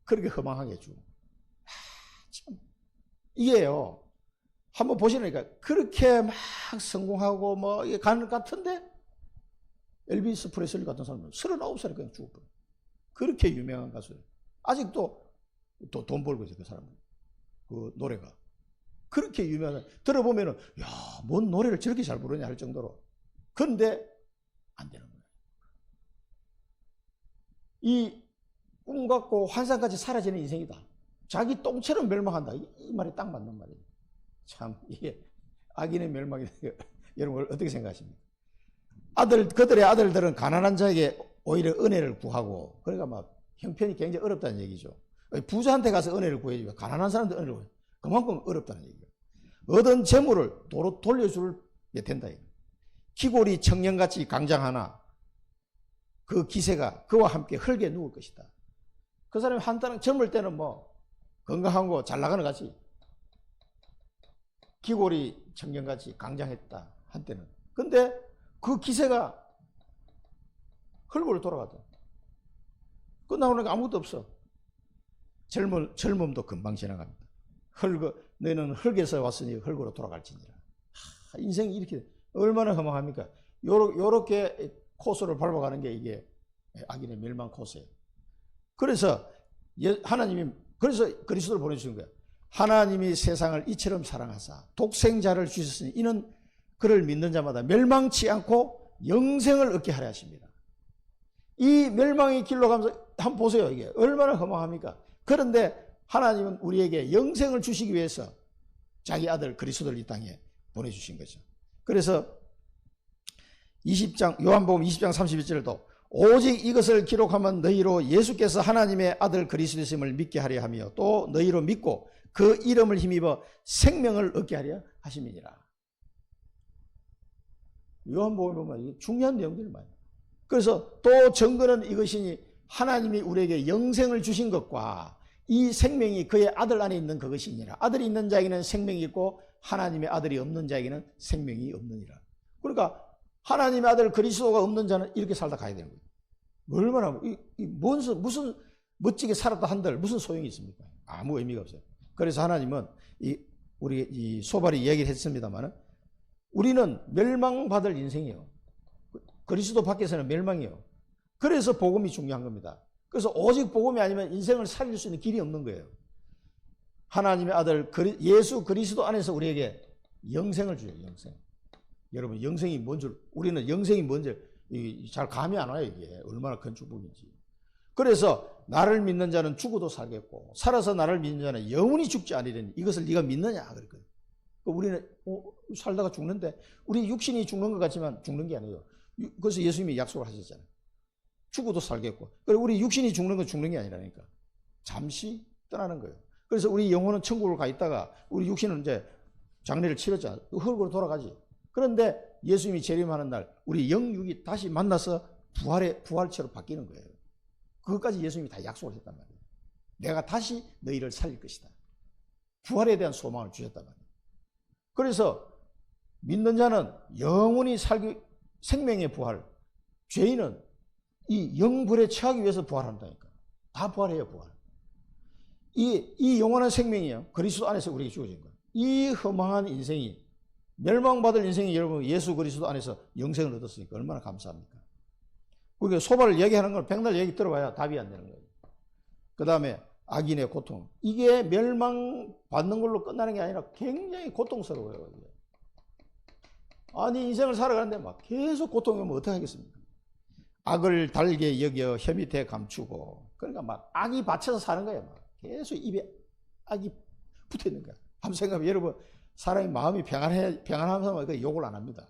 그렇게 허망하게 죽어. 참 이게요. 한번 보시니까 그렇게 막 성공하고 뭐 이게 가는 것 같은데 엘비스 프레슬리 같은 사람은 39살에 그냥 죽어버려. 그렇게 유명한 가수예요. 아직도 돈 벌고 있어요. 그 사람은. 그 노래가. 그렇게 유명한 들어보면은 야, 뭔 노래를 저렇게 잘 부르냐 할 정도로. 그런데 안 되는 거예요. 이 꿈 같고 환상까지 사라지는 인생이다. 자기 똥처럼 멸망한다. 이 말이 딱 맞는 말이에요. 참 이게 악인의 멸망이 여러분 어떻게 생각하십니까? 그들의 아들들은 가난한 자에게 오히려 은혜를 구하고 그러니까 막 형편이 굉장히 어렵다는 얘기죠. 부자한테 가서 은혜를 구해주고 가난한 사람한테 은혜를 구해주고 그만큼 어렵다는 얘기예요. 얻은 재물을 도로 돌려줄 게 된다. 기골이 청년같이 강장하나 그 기세가 그와 함께 흙에 누울 것이다. 그 사람이 한때는 젊을 때는 뭐 건강하고 잘 나가는 같이 기골이 청년같이 강장했다 한때는. 근데 그 기세가 흙으로 돌아가다. 끝나고 나니까 아무것도 없어. 젊음도 금방 지나갑니다. 너희는 흙에서 왔으니 흙으로 돌아갈지니라. 인생이 이렇게 얼마나 허망합니까? 요렇게 코스를 밟아가는 게 이게 악인의 멸망 코스예요. 그래서 하나님이 그래서 그리스도를 보내주신 거예요. 하나님이 세상을 이처럼 사랑하사 독생자를 주셨으니 이는 그를 믿는 자마다 멸망치 않고 영생을 얻게 하려 하십니다. 이 멸망의 길로 가면서 한번 보세요. 이게 얼마나 허망합니까? 그런데 하나님은 우리에게 영생을 주시기 위해서 자기 아들 그리스도를 이 땅에 보내주신 거죠. 그래서 20장 요한복음 20장 31절도 오직 이것을 기록하면 너희로 예수께서 하나님의 아들 그리스도심을 믿게 하려 하며 또 너희로 믿고 그 이름을 힘입어 생명을 얻게 하려 하심이니라. 요한복음에 보면 중요한 내용들이 많아요. 그래서 또 증거는 이것이니 하나님이 우리에게 영생을 주신 것과 이 생명이 그의 아들 안에 있는 그것이니라. 아들이 있는 자에게는 생명이 있고 하나님의 아들이 없는 자에게는 생명이 없느니라. 그러니까 하나님의 아들 그리스도가 없는 자는 이렇게 살다 가야 되는 거예요. 얼마나 무슨 멋지게 살았다 한들 무슨 소용이 있습니까? 아무 의미가 없어요. 그래서 하나님은 이 우리 이 소발이 얘기를 했습니다만 우리는 멸망받을 인생이에요. 그리스도 밖에서는 멸망이에요. 그래서 복음이 중요한 겁니다. 그래서 오직 복음이 아니면 인생을 살릴 수 있는 길이 없는 거예요. 하나님의 아들 예수 그리스도 안에서 우리에게 영생을 줘요. 영생. 여러분 영생이 뭔 줄, 우리는 영생이 뭔지 잘 감이 안 와요. 이게 얼마나 큰 축복인지. 그래서 나를 믿는 자는 죽어도 살겠고 살아서 나를 믿는 자는 영원히 죽지 아니하리니 이것을 네가 믿느냐 그랬거든. 우리는 살다가 죽는데 우리 육신이 죽는 것 같지만 죽는 게 아니에요. 그래서 예수님이 약속을 하셨잖아요. 죽어도 살겠고. 그리고 우리 육신이 죽는 건 죽는 게 아니라니까. 잠시 떠나는 거예요. 그래서 우리 영혼은 천국을 가 있다가 우리 육신은 이제 장례를 치렀잖아. 흙으로 돌아가지. 그런데 예수님이 재림하는 날 우리 영육이 다시 만나서 부활체로 바뀌는 거예요. 그것까지 예수님이 다 약속을 했단 말이에요. 내가 다시 너희를 살릴 것이다. 부활에 대한 소망을 주셨단 말이에요. 그래서 믿는 자는 영원히 살기, 생명의 부활. 죄인은 이 영불에 처하기 위해서 부활한다니까. 다 부활해요, 부활. 이 영원한 생명이요. 그리스도 안에서 우리에게 주어진 거예요. 이 허망한 인생이, 멸망받을 인생이 여러분 예수 그리스도 안에서 영생을 얻었으니까 얼마나 감사합니까? 그러니까 소발을 얘기하는 걸 백날 얘기 들어봐야 답이 안 되는 거예요. 그 다음에 악인의 고통. 이게 멸망받는 걸로 끝나는 게 아니라 굉장히 고통스러워요. 아니 인생을 살아가는데 막 계속 고통이 오면 어떻게 하겠습니까? 악을 달게 여겨 혀 밑에 감추고, 그러니까 막 악이 받쳐서 사는 거예요. 막 계속 입에 악이 붙어 있는 거야. 한번 생각해보면 여러분, 사람이 마음이 평안하면 그 욕을 안 합니다.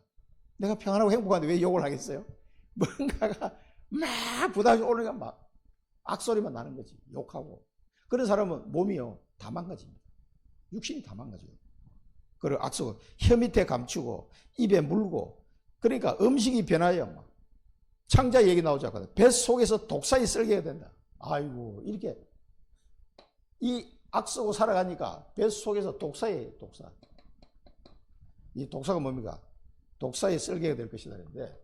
내가 평안하고 행복한데 왜 욕을 하겠어요? 뭔가가 막 부담이 오르니까 막 악소리만 나는 거지. 욕하고. 그런 사람은 몸이요 다 망가집니다. 육신이 다 망가져요. 그리고 악소, 혀 밑에 감추고 입에 물고, 그러니까 음식이 변화해요. 막 창자 얘기 나오지 않거든. 뱃속에서 독사에 썰게 된다. 아이고, 이렇게 이 악쓰고 살아가니까 뱃속에서 독사예요, 독사. 이 독사가 뭡니까? 독사에 썰게 될 것이다. 그런데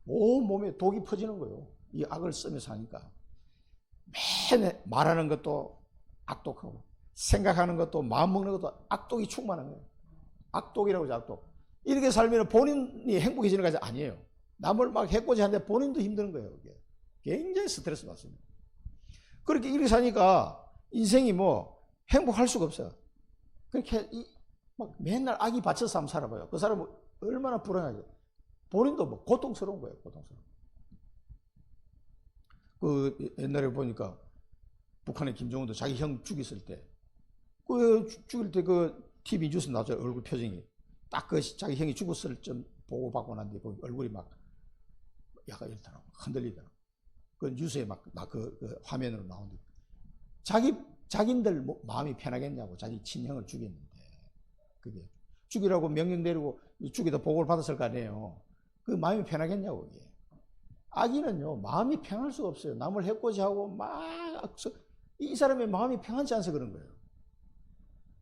온 몸에 독이 퍼지는 거예요. 이 악을 쓰면서 하니까. 매일 말하는 것도 악독하고, 생각하는 것도, 마음 먹는 것도 악독이 충만한 거예요. 악독이라고 하죠, 악독. 이렇게 살면 본인이 행복해지는 것이 아니에요. 남을 막 해코지 하는데 본인도 힘든 거예요. 이게. 굉장히 스트레스 받습니다. 그렇게 이렇게 사니까 인생이 뭐 행복할 수가 없어요. 그렇게 막 맨날 악이 받쳐서 한번 살아봐요. 그 사람은 얼마나 불안하죠. 본인도 뭐 고통스러운 거예요. 고통스러운. 그 옛날에 보니까 북한의 김정은도 자기 형 죽였을 때, 그 죽일 때 그 TV 뉴스 나왔죠. 얼굴 표정이. 딱 그 자기 형이 죽었을 점 보고받고 난 뒤에 얼굴이 막 약간 이렇더라고. 흔들리더라고. 그 뉴스에 막 그 화면으로 나오는데. 자기들 마음이 편하겠냐고. 자기 친형을 죽였는데. 그게. 죽이라고 명령 내리고 죽이다 보고를 받았을 거 아니에요. 그 마음이 편하겠냐고. 그게. 악인은요, 마음이 편할 수가 없어요. 남을 해코지하고 막, 이 사람의 마음이 편하지 않아서 그런 거예요.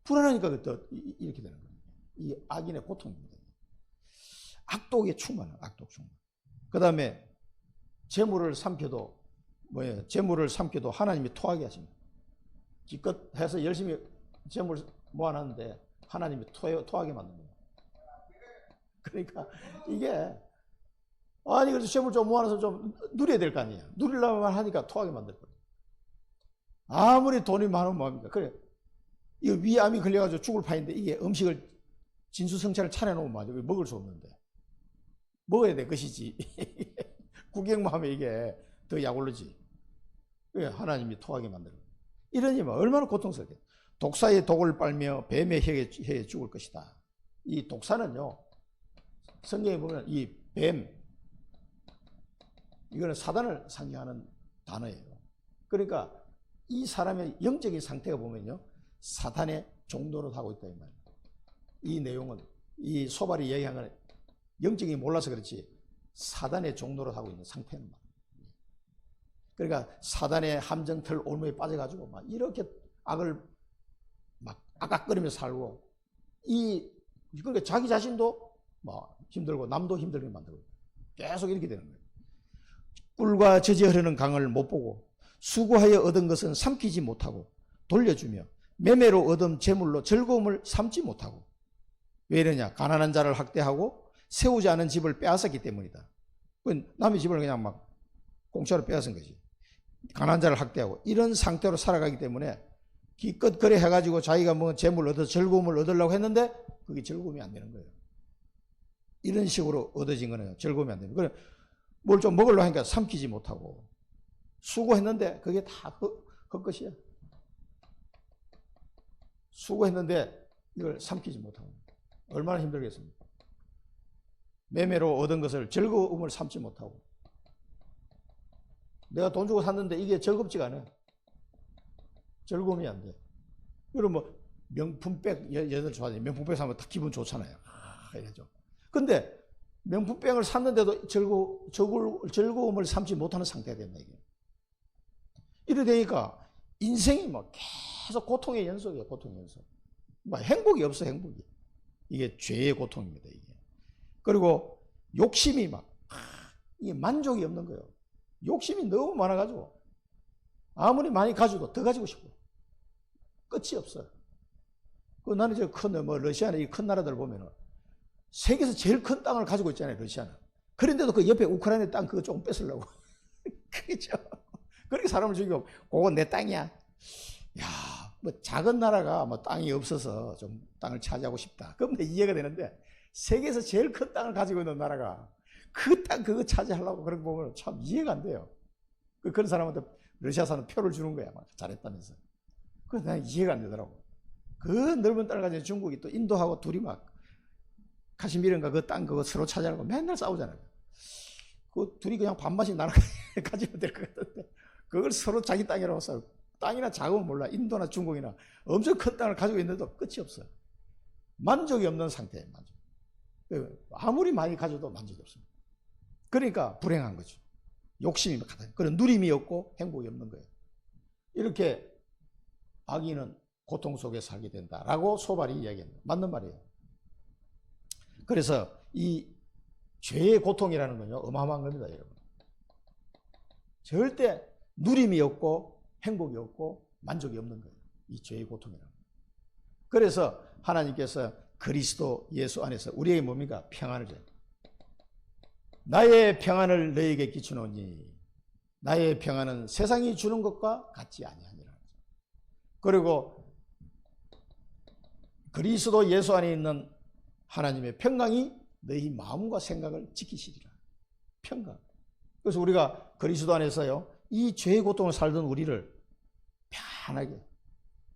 불안하니까 또 이렇게 되는 거예요. 이 악인의 고통입니다. 악독에 충만한, 악독 충만. 그 다음에 재물을 삼켜도 하나님이 토하게 하십니다. 기껏 해서 열심히 재물 모아놨는데 하나님이 토하게 만든 거예요. 그러니까 이게, 아니 그래서 재물 좀 모아놔서 좀 누려야 될 거 아니에요. 누리려면 하니까 토하게 만들 거예요. 아무리 돈이 많으면 뭐합니까? 그래, 이거 위암이 걸려가지고 죽을 판인데 이게 음식을 진수성찬을 차려놓으면 맞아. 먹을 수 없는데. 먹어야 될 것이지. 구경만 하면 이게 더 약올르지. 하나님이 토하게 만들어. 이러니 뭐 얼마나 고통스럽게. 독사의 독을 빨며 뱀의 혀에 죽을 것이다. 이 독사는요, 성경에 보면 이 뱀, 이거는 사단을 상징하는 단어예요. 그러니까 이 사람의 영적인 상태가 보면요, 사탄의 종노릇 하고 있다 이 말이에요. 이 내용은, 이 소발이 얘기한 건 영적인 몰라서 그렇지 사단의 종노릇 하고 있는 상태는 말. 그러니까 사단의 함정틀 올무에 빠져가지고 막 이렇게 악을 막 악악거리면서 살고, 그러니까 자기 자신도 막 힘들고 남도 힘들게 만들고 계속 이렇게 되는 거예요. 꿀과 젖이 흐르는 강을 못 보고 수고하여 얻은 것은 삼키지 못하고 돌려주며 매매로 얻은 재물로 즐거움을 삼지 못하고. 왜 이러냐? 가난한 자를 학대하고 세우지 않은 집을 빼앗았기 때문이다. 남의 집을 그냥 막 공짜로 빼앗은 거지. 가난한 자를 학대하고 이런 상태로 살아가기 때문에 기껏 그래 해가지고 자기가 뭐 재물을 얻어 즐거움을 얻으려고 했는데 그게 즐거움이 안 되는 거예요. 이런 식으로 얻어진 거는 즐거움이 안 되는 거예요. 뭘 좀 먹으려고 하니까 삼키지 못하고 수고했는데 그게 다 헛것이야. 수고했는데 이걸 삼키지 못하고 얼마나 힘들겠습니까? 매매로 얻은 것을 즐거움을 삼지 못하고 내가 돈 주고 샀는데 이게 즐겁지가 않아. 즐거움이 안 돼. 그럼 뭐 명품백 여자들 좋아하잖아요. 명품백 사면 다 기분 좋잖아요. 이러죠. 근데 명품백을 샀는데도 즐거움을 삼지 못하는 상태가 된다 이게. 이래 되니까 인생이 막 계속 고통의 연속이에요. 고통의 연속. 막 행복이 없어 행복이. 이게 죄의 고통입니다 이게. 그리고 욕심이 막 이게 만족이 없는 거예요. 욕심이 너무 많아가지고 아무리 많이 가져도 더 가지고 싶고 끝이 없어. 나는 저 큰 뭐 러시아나 이 큰 나라들 보면은 세계에서 제일 큰 땅을 가지고 있잖아요 러시아는. 그런데도 그 옆에 우크라이나 땅 그거 조금 뺏으려고. 그렇죠. 그렇게 사람을 죽이고 그거 내 땅이야. 야, 뭐 작은 나라가 뭐 땅이 없어서 좀 땅을 차지하고 싶다. 그럼 이해가 되는데 세계에서 제일 큰 땅을 가지고 있는 나라가 그 땅 그거 차지하려고 그런 거 보면 참 이해가 안 돼요. 그런 사람한테 러시아 사는 표를 주는 거야. 막 잘했다면서. 그래서 난 이해가 안 되더라고. 그 넓은 땅을 가진 중국이 또 인도하고 둘이 막 카시미르인가 그 땅 그거 서로 차지하려고 맨날 싸우잖아요. 그 둘이 그냥 반반씩 나눠 가지면 될 것 같은데 그걸 서로 자기 땅이라고 싸우고 땅이나 작으면 몰라. 인도나 중국이나 엄청 큰 땅을 가지고 있는데도 끝이 없어요. 만족이 없는 상태예요. 만족. 아무리 많이 가져도 만족이 없습니다. 그러니까 불행한 거죠. 욕심이 가득. 그런 누림이 없고 행복이 없는 거예요. 이렇게 악인은 고통 속에 살게 된다라고 소발이 이야기합니다. 맞는 말이에요. 그래서 이 죄의 고통이라는 건요 어마어마한 겁니다, 여러분. 절대 누림이 없고 행복이 없고 만족이 없는 거예요. 이 죄의 고통이라는 거예요. 그래서 하나님께서 그리스도 예수 안에서 우리에게 뭡니까? 평안을 줘요. 나의 평안을 너에게 끼치노니 나의 평안은 세상이 주는 것과 같지 아니하니라. 그리고 그리스도 예수 안에 있는 하나님의 평강이 너희 마음과 생각을 지키시리라. 평강. 그래서 우리가 그리스도 안에서요 이 죄의 고통을 살던 우리를 편하게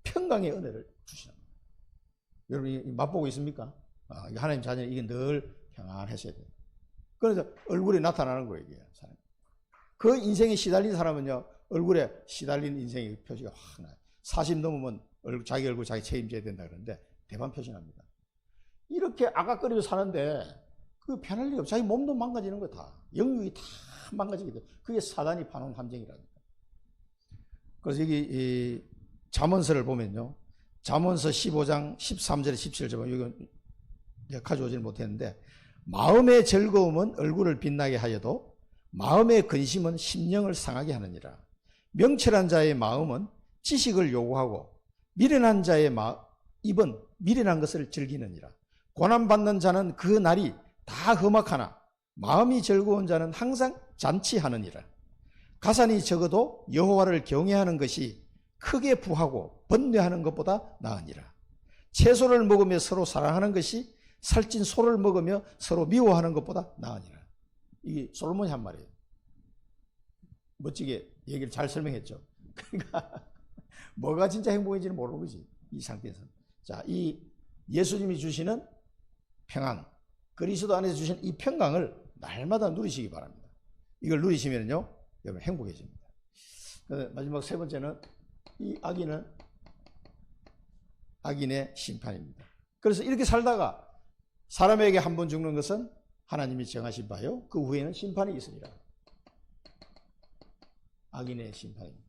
평강의 은혜를 주시는 거예요. 여러분 맛보고 있습니까? 하나님 자녀 이게 늘 평안하셔야 돼요. 그래서 얼굴에 나타나는 거예요. 이게 사람. 그 인생에 시달린 사람은요 얼굴에 시달린 인생의 표시가 확 나요. 40 넘으면 자기 얼굴 자기 책임져야 된다 그러는데 대반 표시납니다. 이렇게 아각거리며 사는데 그 편할 리가 없어. 자기 몸도 망가지는 거야 다. 영육이 다 망가지게 돼. 그게 사단이 파놓은 함정이라니까. 그래서 여기 이 잠언서를 보면요. 잠언서 15장 13절에 17절 보면 이건 내가 가져오지는 못했는데 마음의 즐거움은 얼굴을 빛나게 하여도 마음의 근심은 심령을 상하게 하느니라. 명철한 자의 마음은 지식을 요구하고 미련한 자의 입은 미련한 것을 즐기느니라. 고난받는 자는 그 날이 다 험악하나 마음이 즐거운 자는 항상 잔치하느니라. 가산이 적어도 여호와를 경외하는 것이 크게 부하고 번뇌하는 것보다 나으니라. 채소를 먹으며 서로 사랑하는 것이 살찐 소를 먹으며 서로 미워하는 것보다 나으니라. 이게 솔로몬이 한 말이에요. 멋지게 얘기를 잘 설명했죠. 그러니까 뭐가 진짜 행복인지는 모르는 거지 이 상태에서. 자, 이 예수님이 주시는 평안, 그리스도 안에서 주신 이 평강을 날마다 누리시기 바랍니다. 이걸 누리시면요 여러분 행복해집니다. 마지막 세 번째는 이 악인의 심판입니다. 그래서 이렇게 살다가 사람에게 한 번 죽는 것은 하나님이 정하신 바요 그 후에는 심판이 있으리라. 악인의 심판입니다.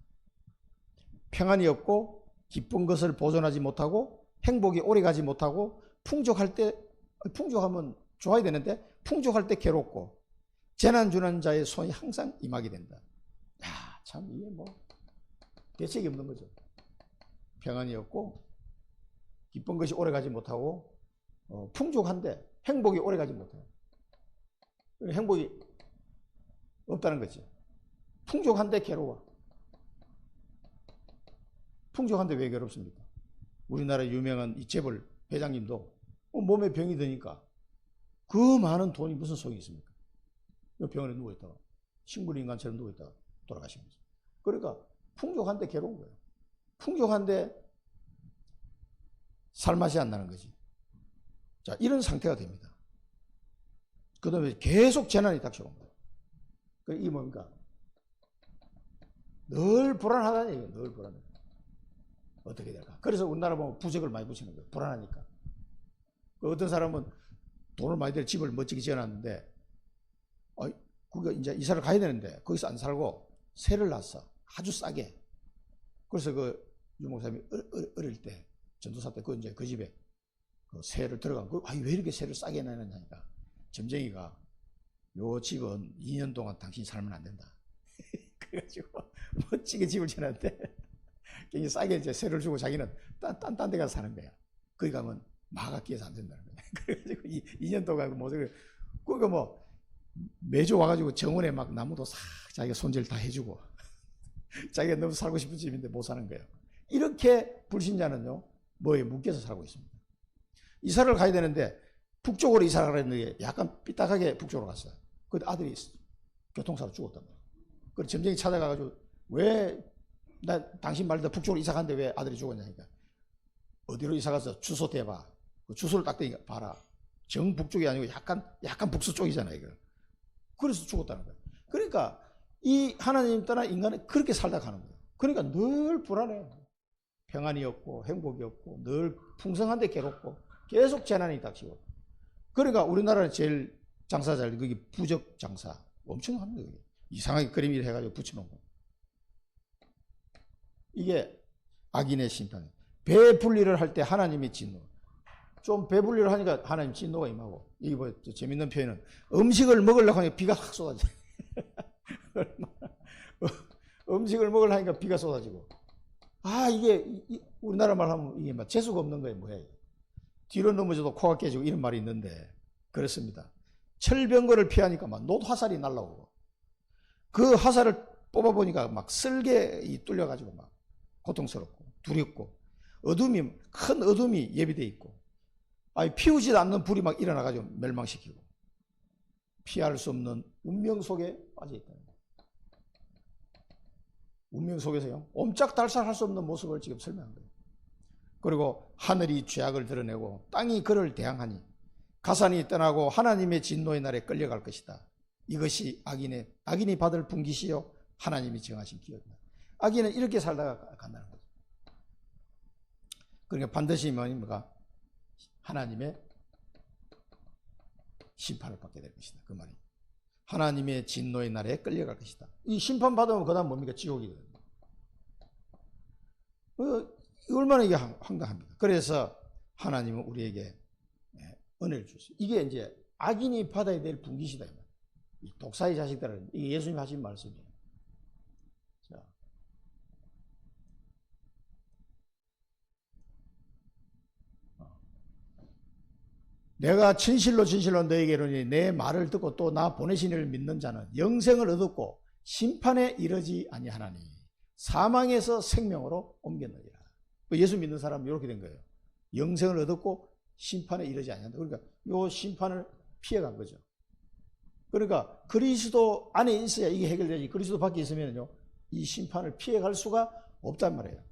평안이 없고 기쁜 것을 보존하지 못하고 행복이 오래가지 못하고 풍족하면 좋아야 되는데 풍족할 때 괴롭고 재난 주는 자의 손이 항상 임하게 된다. 야, 참 이게 뭐 대책이 없는 거죠. 평안이 없고 기쁜 것이 오래가지 못하고 풍족한데 행복이 오래가지 못해요. 행복이 없다는 거지. 풍족한데 괴로워. 풍족한데 왜 괴롭습니까? 우리나라 유명한 이 재벌 회장님도 몸에 병이 드니까 그 많은 돈이 무슨 소용이 있습니까? 병원에 누워있다가 식물인간처럼 누워있다가 돌아가신 거죠. 그러니까 풍족한데 괴로운 거예요. 풍족한데 살맛이 안 나는 거지. 자, 이런 상태가 됩니다. 그 다음에 계속 재난이 닥쳐온 거예요. 이게 뭡니까? 늘 불안하다는 얘기예요. 늘 불안해. 어떻게 될까? 그래서 우리나라 보면 부적을 많이 붙이는 거예요. 불안하니까. 어떤 사람은 돈을 많이 들 집을 멋지게 지어놨는데, 그거 이제 이사를 가야 되는데, 거기서 안 살고 세를 놨어. 아주 싸게. 그래서 그 유목사님이 어릴 때, 전도사 때 이제 그 집에 그 세를 들어간 거, 왜 이렇게 세를 싸게 내놨냐니까. 점쟁이가, 요 집은 2년 동안 당신이 살면 안 된다. 그래가지고 멋지게 집을 지어놨는데, 굉장히 싸게 이제 세를 주고 자기는 딴 데 가서 사는 거야. 거기 가면 마가 끼어서 안 된다는 거야. 그래가지고 2년 동안 그러니까 뭐 매주 와가지고 정원에 막 나무도 싹 자기가 손질 다 해주고 자기가 너무 살고 싶은 집인데 못 사는 거예요. 이렇게 불신자는요, 뭐에 묶여서 살고 있습니다. 이사를 가야 되는데 북쪽으로 이사를 가는데 약간 삐딱하게 북쪽으로 갔어요. 근데 아들이 교통사로 죽었단 말이에요. 그래서 점쟁이 찾아가가지고 왜 당신 말대로 북쪽으로 이사 갔는데 왜 아들이 죽었냐니까. 어디로 이사 가서 주소 대봐. 그 주소를 딱 대니까 봐라. 정북쪽이 아니고 약간 북서 쪽이잖아요. 이거. 그래서 죽었다는 거예요. 그러니까 이 하나님 떠난 인간은 그렇게 살다 가는 거예요. 그러니까 늘 불안해요. 평안이 없고 행복이 없고 늘 풍성한데 괴롭고 계속 재난이 닥치고. 그러니까 우리나라는 제일 장사 잘 돼. 그게 부적 장사. 엄청 합니다. 그게. 이상하게 그림을 해가지고 붙여놓은 거. 이게 악인의 심판이에요. 배 분리를 할 때 하나님의 진노. 좀 배 분리를 하니까 하나님 진노가 임하고. 이게 뭐 재밌는 표현은 음식을 먹으려고 하니까 비가 확 쏟아져. 음식을 먹으려고 하니까 비가 쏟아지고. 이게 우리나라 말 하면 이게 막 재수가 없는 거예요. 뭐야 이게. 뒤로 넘어져도 코가 깨지고 이런 말이 있는데 그렇습니다. 철병거를 피하니까 막 놋화살이 날라오고 그 화살을 뽑아보니까 막 쓸개 뚫려가지고 막 고통스럽고 두렵고 큰 어둠이 예비되어 있고 피우지도 않는 불이 막 일어나가지고 멸망시키고 피할 수 없는 운명 속에 빠져있다는 거예요. 운명 속에서요 옴짝달싹할 수 없는 모습을 지금 설명한 거예요. 그리고 하늘이 죄악을 드러내고 땅이 그를 대항하니 가산이 떠나고 하나님의 진노의 날에 끌려갈 것이다. 이것이 악인이 받을 분깃이요 하나님이 정하신 기업이다. 악인은 이렇게 살다가 간다는 거죠. 그러니까 반드시 뭐입니까? 하나님의 심판을 받게 될 것이다. 그 말이. 하나님의 진노의 날에 끌려갈 것이다. 이 심판 받으면 그 다음 뭡니까? 지옥이거든요. 얼마나 이게 황당합니까? 그래서 하나님은 우리에게 은혜를 주셨어요. 이게 이제 악인이 받아야 될 분깃이다. 이 독사의 자식들은 이게 예수님 하신 말씀이에요. 자. 내가 진실로 너에게 이르노니 내 말을 듣고 또 나 보내신 이를 믿는 자는 영생을 얻었고 심판에 이르지 아니하나니 사망에서 생명으로 옮겼느니라. 예수 믿는 사람은 이렇게 된 거예요. 영생을 얻었고 심판에 이르지 아니한다. 그러니까 이 심판을 피해간 거죠. 그러니까 그리스도 안에 있어야 이게 해결되지. 그리스도 밖에 있으면요 이 심판을 피해갈 수가 없단 말이에요.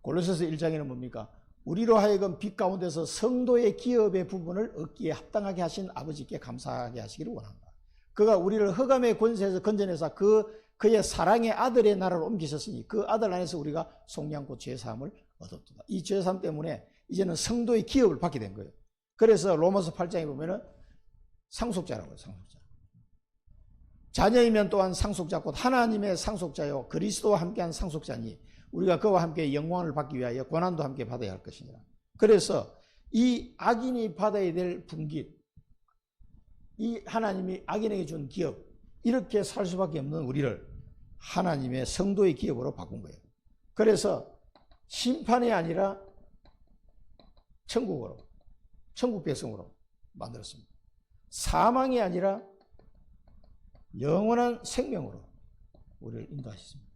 골로새서 1장에는 뭡니까? 우리로 하여금 빛 가운데서 성도의 기업의 부분을 얻기에 합당하게 하신 아버지께 감사하게 하시기를 원한다. 그가 우리를 흑암의 권세에서 건져내사 그의 사랑의 아들의 나라로 옮기셨으니 그 아들 안에서 우리가 속량고 죄사함을 얻었다. 이 죄사함 때문에 이제는 성도의 기업을 받게 된 거예요. 그래서 로마서 8장에 보면은 상속자라고 해요. 상속자. 자녀이면 또한 상속자 곧 하나님의 상속자요 그리스도와 함께한 상속자니 우리가 그와 함께 영광을 받기 위하여 고난도 함께 받아야 할 것이니라. 그래서 이 악인이 받아야 될 분깃, 이 하나님이 악인에게 준 기업, 이렇게 살 수밖에 없는 우리를 하나님의 성도의 기업으로 바꾼 거예요. 그래서 심판이 아니라 천국으로, 천국 백성으로 만들었습니다. 사망이 아니라 영원한 생명으로 우리를 인도하셨습니다.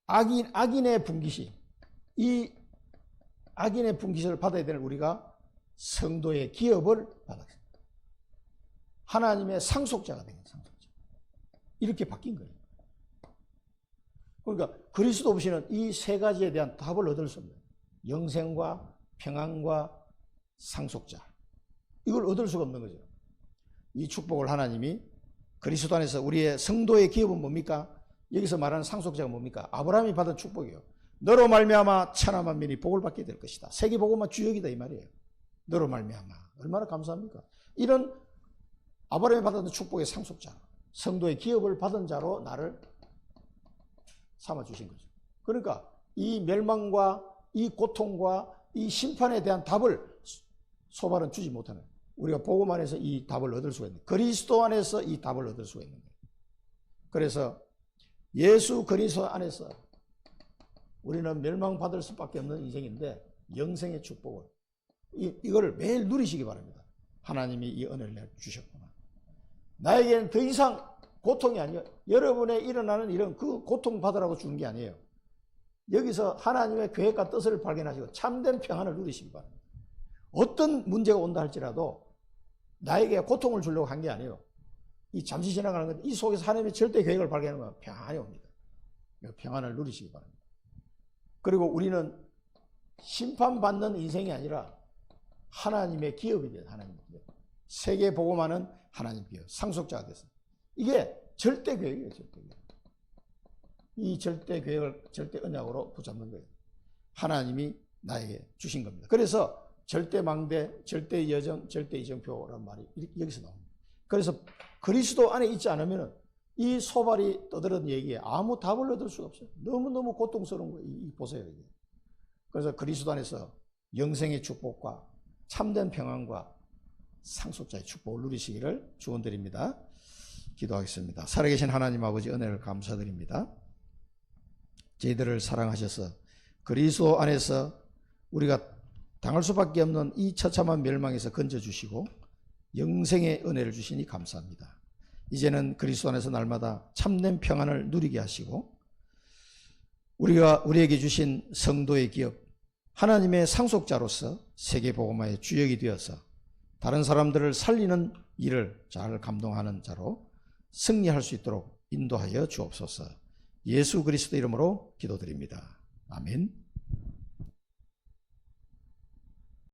악인의 분깃이, 이 악인의 분깃을 받아야 되는 우리가 성도의 기업을 받았습니다. 하나님의 상속자가 된 상속자. 이렇게 바뀐 거예요. 그러니까 그리스도 없이는 이 세 가지에 대한 답을 얻을 수 없는 영생과 평안과 상속자. 이걸 얻을 수가 없는 거죠. 이 축복을 하나님이 그리스도 안에서 우리의 성도의 기업은 뭡니까? 여기서 말하는 상속자가 뭡니까? 아브라함이 받은 축복이에요. 너로 말미암아 천하 만민이 복을 받게 될 것이다. 세계복음화 주역이다 이 말이에요. 너로 말미암아. 얼마나 감사합니까? 이런 아브라함이 받은 축복의 상속자, 성도의 기업을 받은 자로 나를 삼아주신 거죠. 그러니까 이 멸망과 이 고통과 이 심판에 대한 답을 소발은 주지 못하는, 우리가 복음 안에서 이 답을 얻을 수가 있는, 그리스도 안에서 이 답을 얻을 수가 있는 거예요. 그래서 예수 그리스도 안에서 우리는 멸망받을 수밖에 없는 인생인데 영생의 축복을 이거를 매일 누리시기 바랍니다. 하나님이 이 은혜를 주셨구나. 나에게는 더 이상 고통이 아니에요. 여러분의 일어나는 일은 그 고통 받으라고 주는 게 아니에요. 여기서 하나님의 계획과 뜻을 발견하시고 참된 평안을 누리시기 바랍니다. 어떤 문제가 온다 할지라도 나에게 고통을 주려고 한 게 아니에요. 이 잠시 지나가는 것, 이 속에서 하나님의 절대 계획을 발견하는 건 평안이 옵니다. 평안을 누리시기 바랍니다. 그리고 우리는 심판받는 인생이 아니라 하나님의 기업이 돼요. 하나님의 기업. 세계 복음하는 하나님 기업. 상속자가 됐어요. 이게 절대 계획이에요. 절대 계획. 이 절대 계획을 절대 언약으로 붙잡는 거예요. 하나님이 나에게 주신 겁니다. 그래서 절대 망대, 절대 여정, 절대 이정표란 말이 여기서 나옵니다. 그래서 그리스도 안에 있지 않으면 이 소발이 떠들은 얘기에 아무 답을 얻을 수가 없어요. 너무너무 고통스러운 거예요. 보세요. 이게. 그래서 그리스도 안에서 영생의 축복과 참된 평안과 상속자의 축복을 누리시기를 축원드립니다. 기도하겠습니다. 살아계신 하나님 아버지 은혜를 감사드립니다. 저희들을 사랑하셔서 그리스도 안에서 우리가 당할 수밖에 없는 이 처참한 멸망에서 건져주시고 영생의 은혜를 주시니 감사합니다. 이제는 그리스도 안에서 날마다 참된 평안을 누리게 하시고 우리에게 주신 성도의 기업, 하나님의 상속자로서 세계복음화의 주역이 되어서 다른 사람들을 살리는 일을 잘 감동하는 자로 승리할 수 있도록 인도하여 주옵소서. 예수 그리스도 이름으로 기도드립니다. 아멘.